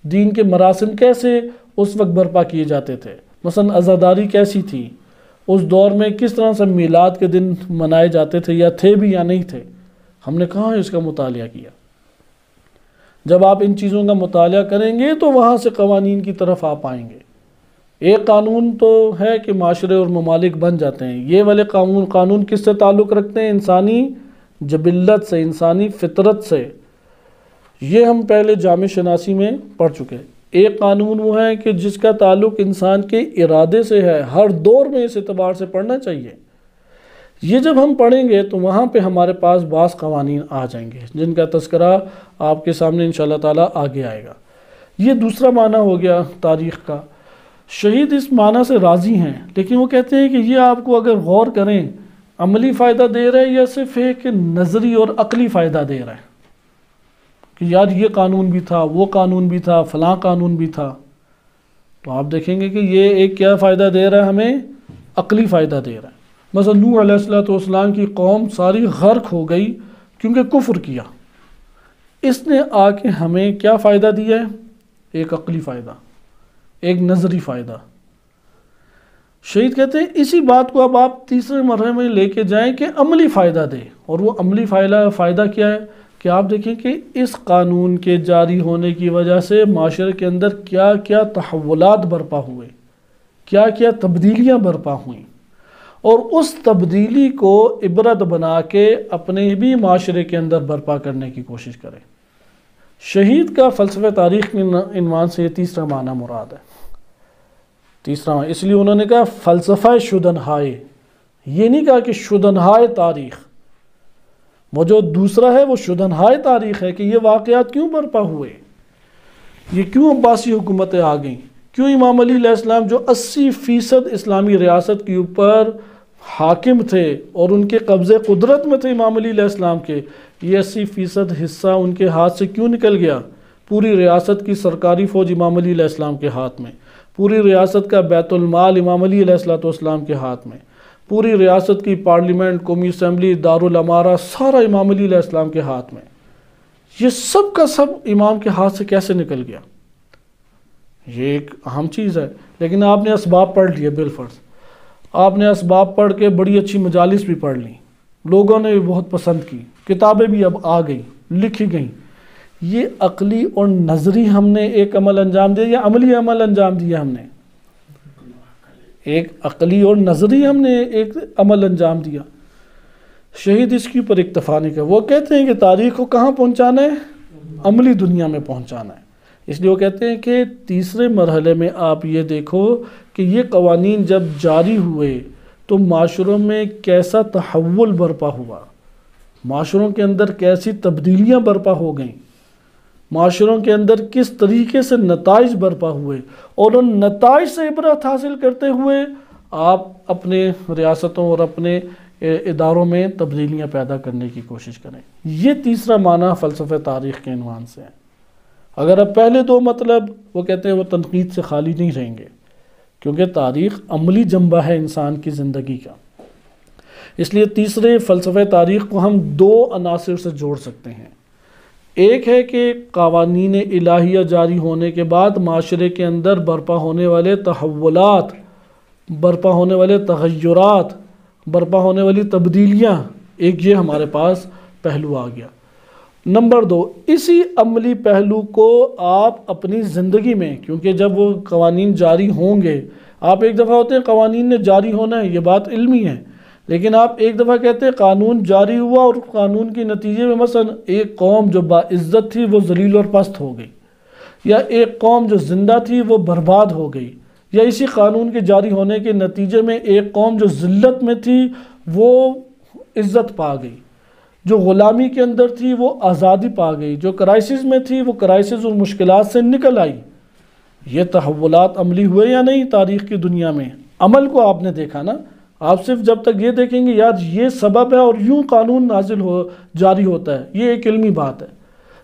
دین کے مراسم کیسے اس وقت برپا کیے جاتے تھے، مثلا عزاداری کیسی تھی اس دور میں، کس طرح سے میلاد کے دن منائے جاتے تھے یا تھے بھی یا نہیں تھے، ہم نے کہاں اس کا مطالعہ کیا؟ جب آپ ان چیزوں کا مطالعہ کریں گے تو وہاں سے قوانین کی طرف آپ آئیں گے۔ ایک قانون تو ہے کہ معاشرے اور ممالک بن جاتے ہیں، یہ والے قانون کس سے تعلق رکھتے ہیں؟ انسانی جبلت سے، انسانی فطرت سے۔ یہ ہم پہلے جامع شناسی میں پڑھ چکے۔ ایک قانون وہ ہے کہ جس کا تعلق انسان کے ارادے سے ہے، ہر دور میں اس اعتبار سے پڑھنا چاہیے۔ یہ جب ہم پڑھیں گے تو وہاں پہ ہمارے پاس بعض قوانین آ جائیں گے جن کا تذکرہ آپ کے سامنے انشاءاللہ تعالیٰ آگے آئے گا۔ یہ دوسرا معنی ہو گیا تاریخ کا۔ شہید اس معنی سے راضی ہیں، لیکن وہ کہتے ہیں کہ یہ آپ کو اگر غور کریں عملی فائدہ دے رہا ہے یا صرف ایک نظری اور عقلی فائدہ دے رہا ہے کہ یار یہ قانون بھی تھا، وہ قانون بھی تھا، فلاں قانون بھی تھا۔ تو آپ دیکھیں گے کہ یہ ایک کیا فائدہ دے رہا ہے، ہمیں عقلی فائدہ دے رہا ہے۔ مثلا نوح علیہ السلام کی قوم ساری غرق ہو گئی کیونکہ کفر کیا، اس نے آ کے ہمیں کیا فائدہ دیا ہے؟ ایک عقلی فائدہ، ایک نظری فائدہ۔ شہید کہتے ہیں اسی بات کو اب آپ تیسرے مرحلے میں لے کے جائیں کہ عملی فائدہ دے، اور وہ عملی فائدہ کیا ہے کہ آپ دیکھیں کہ اس قانون کے جاری ہونے کی وجہ سے معاشرے کے اندر کیا کیا تحولات برپا ہوئے، کیا کیا تبدیلیاں برپا ہوئیں، اور اس تبدیلی کو عبرت بنا کے اپنے بھی معاشرے کے اندر برپا کرنے کی کوشش کریں۔ شہید کا فلسفہ تاریخ کے عنوان سے یہ تیسرا معنی مراد ہے۔ تیسرا معنی اس لیے انہوں نے کہا فلسفہ شدنہائے، یہ نہیں کہا کہ شدنہائے تاریخ، وہ جو دوسرا ہے وہ شدنہائے تاریخ ہے کہ یہ واقعات کیوں برپا ہوئے، یہ کیوں عباسی حکومتیں آ گئیں، کیوں امام علی علیہ السلام جو 80% اسلامی ریاست کے اوپر حاکم تھے اور ان کے قبضے قدرت میں تھے امام علی علیہ السلام کے، یہ 80% حصہ ان کے ہاتھ سے کیوں نکل گیا؟ پوری ریاست کی سرکاری فوج امام علی علیہ السلام کے ہاتھ میں، پوری ریاست کا بیت المال امام علی علیہ السلام کے ہاتھ میں، پوری ریاست کی پارلیمنٹ، قومی اسمبلی، دارالامارہ، سارا امام علی علیہ السلام کے ہاتھ میں، یہ سب کا سب امام کے ہاتھ سے کیسے نکل گیا؟ یہ ایک اہم چیز ہے۔ لیکن آپ نے اسباب پڑھ لیے، بالفرض آپ نے اسباب پڑھ کے بڑی اچھی مجالس بھی پڑھ لیں، لوگوں نے بھی بہت پسند کی، کتابیں بھی اب آ گئیں، لکھی گئیں، یہ عقلی اور نظری ہم نے ایک عمل انجام دیا یا عملی عمل انجام دیا؟ ہم نے ایک عقلی اور نظری ہم نے ایک عمل انجام دیا۔ شہید اس کے اوپر اکتفا نہیں کر، وہ کہتے ہیں کہ تاریخ کو کہاں پہنچانا ہے؟ عملی دنیا میں پہنچانا ہے۔ اس لیے وہ کہتے ہیں کہ تیسرے مرحلے میں آپ یہ دیکھو کہ یہ قوانین جب جاری ہوئے تو معاشروں میں کیسا تحول برپا ہوا، معاشروں کے اندر کیسی تبدیلیاں برپا ہو گئیں، معاشروں کے اندر کس طریقے سے نتائج برپا ہوئے، اور ان نتائج سے عبرت حاصل کرتے ہوئے آپ اپنے ریاستوں اور اپنے اداروں میں تبدیلیاں پیدا کرنے کی کوشش کریں۔ یہ تیسرا معنی فلسفہ تاریخ کے عنوان سے ہے۔ اگر اب پہلے دو مطلب وہ کہتے ہیں وہ تنقید سے خالی نہیں رہیں گے، کیونکہ تاریخ عملی جنبہ ہے انسان کی زندگی کا۔ اس لیے تیسرے فلسفہ تاریخ کو ہم دو عناصر سے جوڑ سکتے ہیں۔ ایک ہے کہ قوانین الہیہ جاری ہونے کے بعد معاشرے کے اندر برپا ہونے والے تحولات، برپا ہونے والے تغیرات، برپا ہونے والی تبدیلیاں، ایک یہ ہمارے پاس پہلو آ گیا۔ نمبر دو، اسی عملی پہلو کو آپ اپنی زندگی میں، کیونکہ جب وہ قوانین جاری ہوں گے، آپ ایک دفعہ ہوتے ہیں قوانین نے جاری ہونا ہے، یہ بات علمی ہے، لیکن آپ ایک دفعہ کہتے ہیں قانون جاری ہوا اور قانون کے نتیجے میں مثلا ایک قوم جو باعزت تھی وہ ذلیل اور پست ہو گئی، یا ایک قوم جو زندہ تھی وہ برباد ہو گئی، یا اسی قانون کے جاری ہونے کے نتیجے میں ایک قوم جو ذلت میں تھی وہ عزت پا گئی، جو غلامی کے اندر تھی وہ آزادی پا گئی، جو کرائسس میں تھی وہ کرائسس اور مشکلات سے نکل آئی۔ یہ تحولات عملی ہوئے یا نہیں تاریخ کی دنیا میں؟ عمل کو آپ نے دیکھا نا، آپ صرف جب تک یہ دیکھیں گے یار یہ سبب ہے اور یوں قانون جاری ہوتا ہے، یہ ایک علمی بات ہے،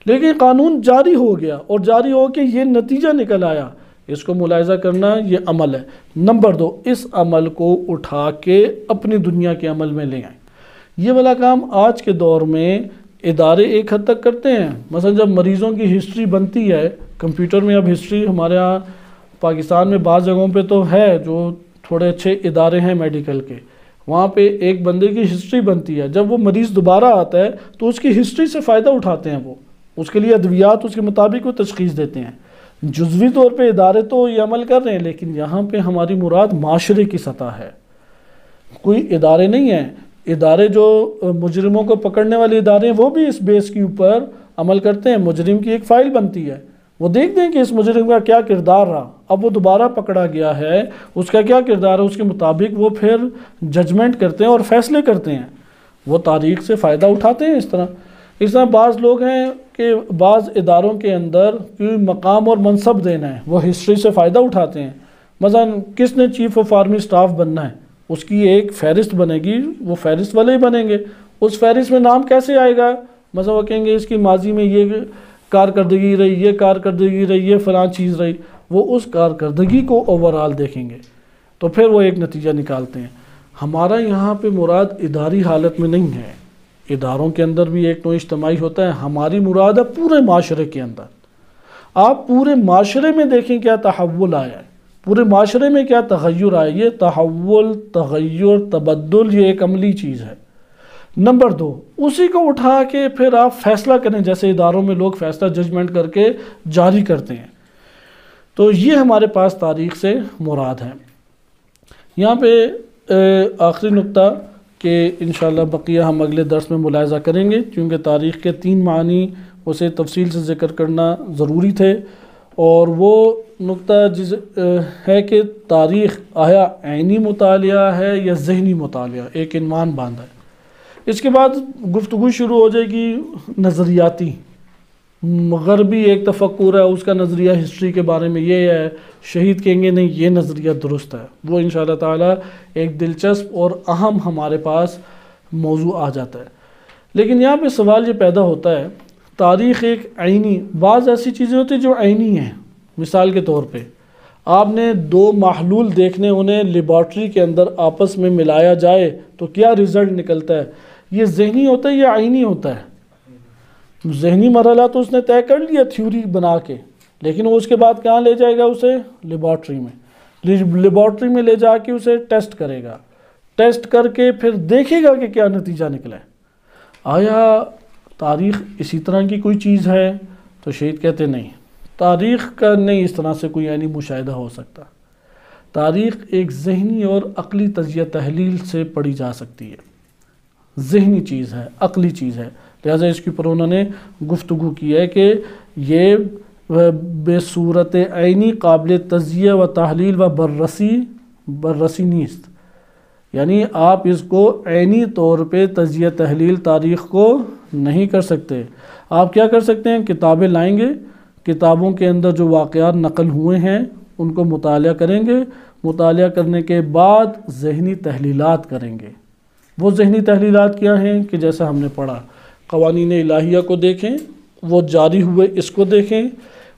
لیکن قانون جاری ہو گیا اور جاری ہو کے یہ نتیجہ نکل آیا، اس کو ملاحظہ کرنا یہ عمل ہے۔ نمبر دو، اس عمل کو اٹھا کے اپنی دنیا کے عمل میں لے آئیں۔ یہ والا کام آج کے دور میں ادارے ایک حد تک کرتے ہیں۔ مثلا جب مریضوں کی ہسٹری بنتی ہے کمپیوٹر میں، اب ہسٹری ہمارے ہاں پاکستان میں بعض جگہوں پہ تو ہے جو تھوڑے اچھے ادارے ہیں میڈیکل کے، وہاں پہ ایک بندے کی ہسٹری بنتی ہے، جب وہ مریض دوبارہ آتا ہے تو اس کی ہسٹری سے فائدہ اٹھاتے ہیں، وہ اس کے لیے ادویات اس کے مطابق وہ تشخیص دیتے ہیں۔ جزوی طور پہ ادارے تو یہ عمل کر رہے ہیں، لیکن یہاں پہ ہماری مراد معاشرے کی سطح ہے، کوئی ادارے نہیں ہیں۔ ادارے جو مجرموں کو پکڑنے والے ادارے ہیں وہ بھی اس بیس کے اوپر عمل کرتے ہیں، مجرم کی ایک فائل بنتی ہے، وہ دیکھتے ہیں کہ اس مجرم کا کیا کردار رہا، اب وہ دوبارہ پکڑا گیا ہے اس کا کیا کردار ہے، اس کے مطابق وہ پھر ججمنٹ کرتے ہیں اور فیصلے کرتے ہیں، وہ تاریخ سے فائدہ اٹھاتے ہیں۔ اس طرح بعض لوگ ہیں کہ بعض اداروں کے اندر کوئی مقام اور منصب دینا ہے، وہ ہسٹری سے فائدہ اٹھاتے ہیں۔ مثلا کس نے چیف آف آرمی سٹاف بننا ہے، اس کی ایک فہرست بنے گی، وہ فہرست والے ہی بنیں گے، اس فہرست میں نام کیسے آئے گا، مثلا وہ کہیں گے اس کی ماضی میں یہ کارکردگی رہی، یہ کارکردگی رہی، یہ فلاں چیز رہی، وہ اس کارکردگی کو اوورآل دیکھیں گے تو پھر وہ ایک نتیجہ نکالتے ہیں۔ ہمارا یہاں پہ مراد اداری حالت میں نہیں ہے، اداروں کے اندر بھی ایک نوع اجتماعی ہوتا ہے، ہماری مراد ہے پورے معاشرے کے اندر۔ آپ پورے معاشرے میں دیکھیں کیا تحول آیا ہے، پورے معاشرے میں کیا تغیر آیا، یہ تحول، تغیر، تبدل یہ ایک عملی چیز ہے۔ نمبر دو، اسی کو اٹھا کے پھر آپ فیصلہ کریں، جیسے اداروں میں لوگ فیصلہ ججمنٹ کر کے جاری کرتے ہیں، تو یہ ہمارے پاس تاریخ سے مراد ہے۔ یہاں پہ آخری نقطہ کہ انشاءاللہ بقیہ ہم اگلے درس میں ملاحظہ کریں گے، کیونکہ تاریخ کے 3 معنی اسے تفصیل سے ذکر کرنا ضروری تھے، اور وہ نقطہ ہے کہ تاریخ آیا عینی مطالعہ ہے یا ذہنی مطالعہ، ایک عنوان باندھا ہے۔ اس کے بعد گفتگو شروع ہو جائے گی نظریاتی، غربی ایک تفکر ہے، اس کا نظریہ ہسٹری کے بارے میں یہ ہے، شہید کہیں گے نہیں یہ نظریہ درست ہے، وہ انشاءاللہ تعالی ایک دلچسپ اور اہم ہمارے پاس موضوع آ جاتا ہے۔ لیکن یہاں پہ سوال یہ پیدا ہوتا ہے، تاریخ ایک عینی، بعض ایسی چیزیں ہوتی ہیں جو عینی ہیں، مثال کے طور پہ آپ نے 2 محلول دیکھنے، انہیں لیبارٹری کے اندر آپس میں ملایا جائے تو کیا رزلٹ نکلتا ہے، یہ ذہنی ہوتا ہے یا عینی ہوتا ہے؟ ذہنی مرحلہ تو اس نے طے کر لیا تھیوری بنا کے، لیکن وہ اس کے بعد کہاں لے جائے گا اسے؟ لیبارٹری میں، لیبارٹری میں لے جا کے اسے ٹیسٹ کرے گا، ٹیسٹ کر کے پھر دیکھے گا کہ کیا نتیجہ نکلا ہے۔ آیا تاریخ اسی طرح کی کوئی چیز ہے؟ تو شہید کہتے نہیں، تاریخ کا نہیں اس طرح سے کوئی یعنی مشاہدہ ہو سکتا، تاریخ ایک ذہنی اور عقلی تجزیہ تحلیل سے پڑھی جا سکتی ہے، ذہنی چیز ہے، عقلی چیز ہے، لہٰذا اس کے اوپر انہوں نے گفتگو کی ہے کہ یہ بے صورت عینی قابل تجزیہ و تحلیل و بررسی نیست، یعنی آپ اس کو عینی طور پہ تجزیہ تحلیل تاریخ کو نہیں کر سکتے۔ آپ کیا کر سکتے ہیں؟ کتابیں لائیں گے، کتابوں کے اندر جو واقعات نقل ہوئے ہیں ان کو مطالعہ کریں گے، مطالعہ کرنے کے بعد ذہنی تحلیلات کریں گے۔ وہ ذہنی تحلیلات کیا ہیں کہ جیسا ہم نے پڑھا، قوانین الہیہ کو دیکھیں، وہ جاری ہوئے اس کو دیکھیں،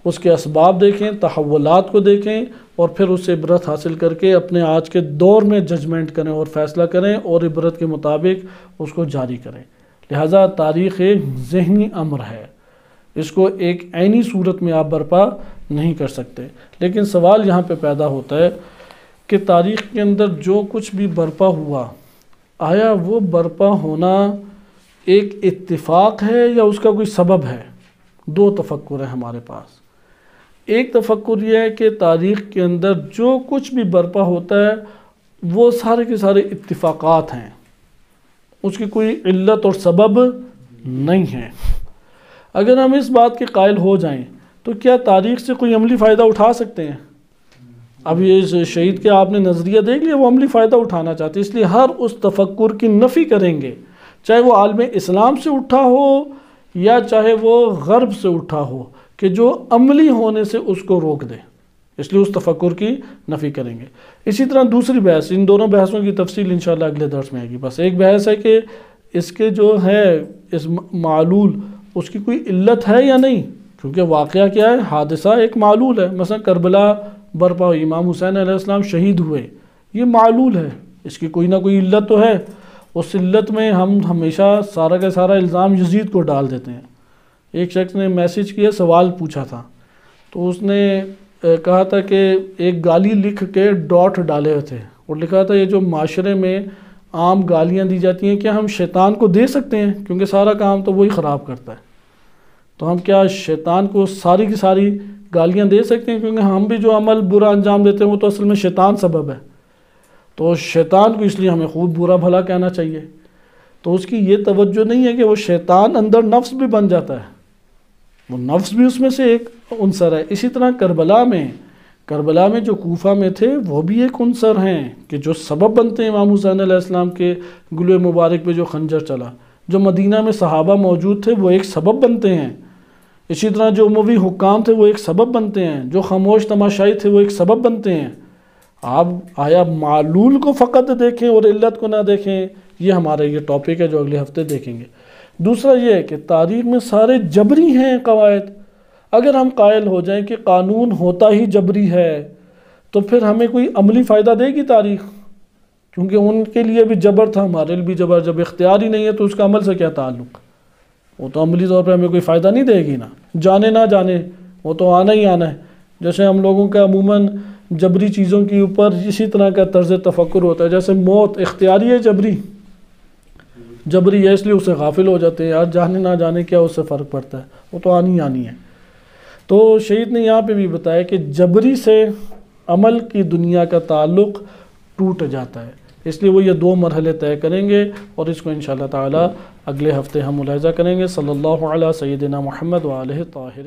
اس کے اسباب دیکھیں، تحولات کو دیکھیں، اور پھر اس سے عبرت حاصل کر کے اپنے آج کے دور میں ججمنٹ کریں اور فیصلہ کریں اور عبرت کے مطابق اس کو جاری کریں۔ لہٰذا تاریخ ایک ذہنی امر ہے، اس کو ایک عینی صورت میں آپ برپا نہیں کر سکتے۔ لیکن سوال یہاں پہ پیدا ہوتا ہے کہ تاریخ کے اندر جو کچھ بھی برپا ہوا، آیا وہ برپا ہونا ایک اتفاق ہے یا اس کا کوئی سبب ہے؟ 2 تفکر ہیں ہمارے پاس۔ ایک تفکر یہ ہے کہ تاریخ کے اندر جو کچھ بھی برپا ہوتا ہے وہ سارے کے سارے اتفاقات ہیں، اس کی کوئی علت اور سبب نہیں ہے۔ اگر ہم اس بات کے قائل ہو جائیں تو کیا تاریخ سے کوئی عملی فائدہ اٹھا سکتے ہیں؟ اب یہ شہید کے آپ نے نظریہ دیکھ لیا، وہ عملی فائدہ اٹھانا چاہتے ہیں، اس لیے ہر اس تفکر کی نفی کریں گے، چاہے وہ عالم اسلام سے اٹھا ہو یا چاہے وہ غرب سے اٹھا ہو، کہ جو عملی ہونے سے اس کو روک دے، اس لیے اس تفکر کی نفی کریں گے۔ اسی طرح دوسری بحث، ان دونوں بحثوں کی تفصیل انشاءاللہ اگلے درس میں آئے گی۔ بس ایک بحث ہے کہ اس کے جو ہے اس معلول، اس کی کوئی علت ہے یا نہیں، کیونکہ واقعہ کیا ہے؟ حادثہ ایک معلول ہے، مثلا کربلا برپا ہوئی، امام حسین علیہ السلام شہید ہوئے، یہ معلول ہے، اس کی کوئی نہ کوئی علت تو ہے۔ اس علت میں ہم ہمیشہ سارا کا سارا الزام یزید کو ڈال دیتے ہیں۔ ایک شخص نے میسیج کیا، سوال پوچھا تھا، تو اس نے کہا تھا کہ ایک گالی لکھ کے ڈاٹ ڈالے ہوئے تھے اور لکھا تھا یہ جو معاشرے میں عام گالیاں دی جاتی ہیں کیا ہم شیطان کو دے سکتے ہیں؟ کیونکہ سارا کام تو وہی خراب کرتا ہے، تو ہم کیا شیطان کو ساری کی ساری گالیاں دے سکتے ہیں؟ کیونکہ ہم بھی جو عمل برا انجام دیتے ہیں وہ تو اصل میں شیطان سبب ہے، تو شیطان کو اس لیے ہمیں خوب برا بھلا کہنا چاہیے۔ تو اس کی یہ توجہ نہیں ہے کہ وہ شیطان اندر نفس بھی بن جاتا ہے، وہ نفس بھی اس میں سے ایک عنصر ہے۔ اسی طرح کربلا میں جو کوفہ میں تھے وہ بھی ایک عنصر ہیں کہ جو سبب بنتے ہیں امام حسین علیہ السلام کے گلوے مبارک پہ جو خنجر چلا، جو مدینہ میں صحابہ موجود تھے وہ ایک سبب بنتے ہیں۔ اسی طرح جو اموی حکام تھے وہ ایک سبب بنتے ہیں، جو خاموش تماشائی تھے وہ ایک سبب بنتے ہیں۔ آپ آیا معلول کو فقط دیکھیں اور علت کو نہ دیکھیں، یہ ہمارا یہ ٹاپک ہے جو اگلے ہفتے دیکھیں گے۔ دوسرا یہ ہے کہ تاریخ میں سارے جبری ہیں قواعد۔ اگر ہم قائل ہو جائیں کہ قانون ہوتا ہی جبری ہے تو پھر ہمیں کوئی عملی فائدہ دے گی تاریخ؟ کیونکہ ان کے لیے بھی جبر تھا، ہمارے لیے بھی جبر، جب اختیار ہی نہیں ہے تو اس کا عمل سے کیا تعلق؟ وہ تو عملی طور پر ہمیں کوئی فائدہ نہیں دے گی نا، جانے نہ جانے وہ تو آنا ہی آنا ہے۔ جیسے ہم لوگوں کا عموماً جبری چیزوں کے اوپر اسی طرح کا طرز تفکر ہوتا ہے، جیسے موت اختیاری ہے جبری ہے، اس لیے اسے غافل ہو جاتے ہیں، یار جانے نہ جانے کیا اس سے فرق پڑتا ہے، وہ تو آنی ہے۔ تو شہید نے یہاں پہ بھی بتایا کہ جبری سے عمل کی دنیا کا تعلق ٹوٹ جاتا ہے۔ اس لیے وہ یہ 2 مرحلے طے کریں گے اور اس کو انشاءاللہ تعالی اگلے ہفتے ہم ملاحظہ کریں گے۔ صلی اللہ علیہ سیدنا محمد و آلہ طاہرین۔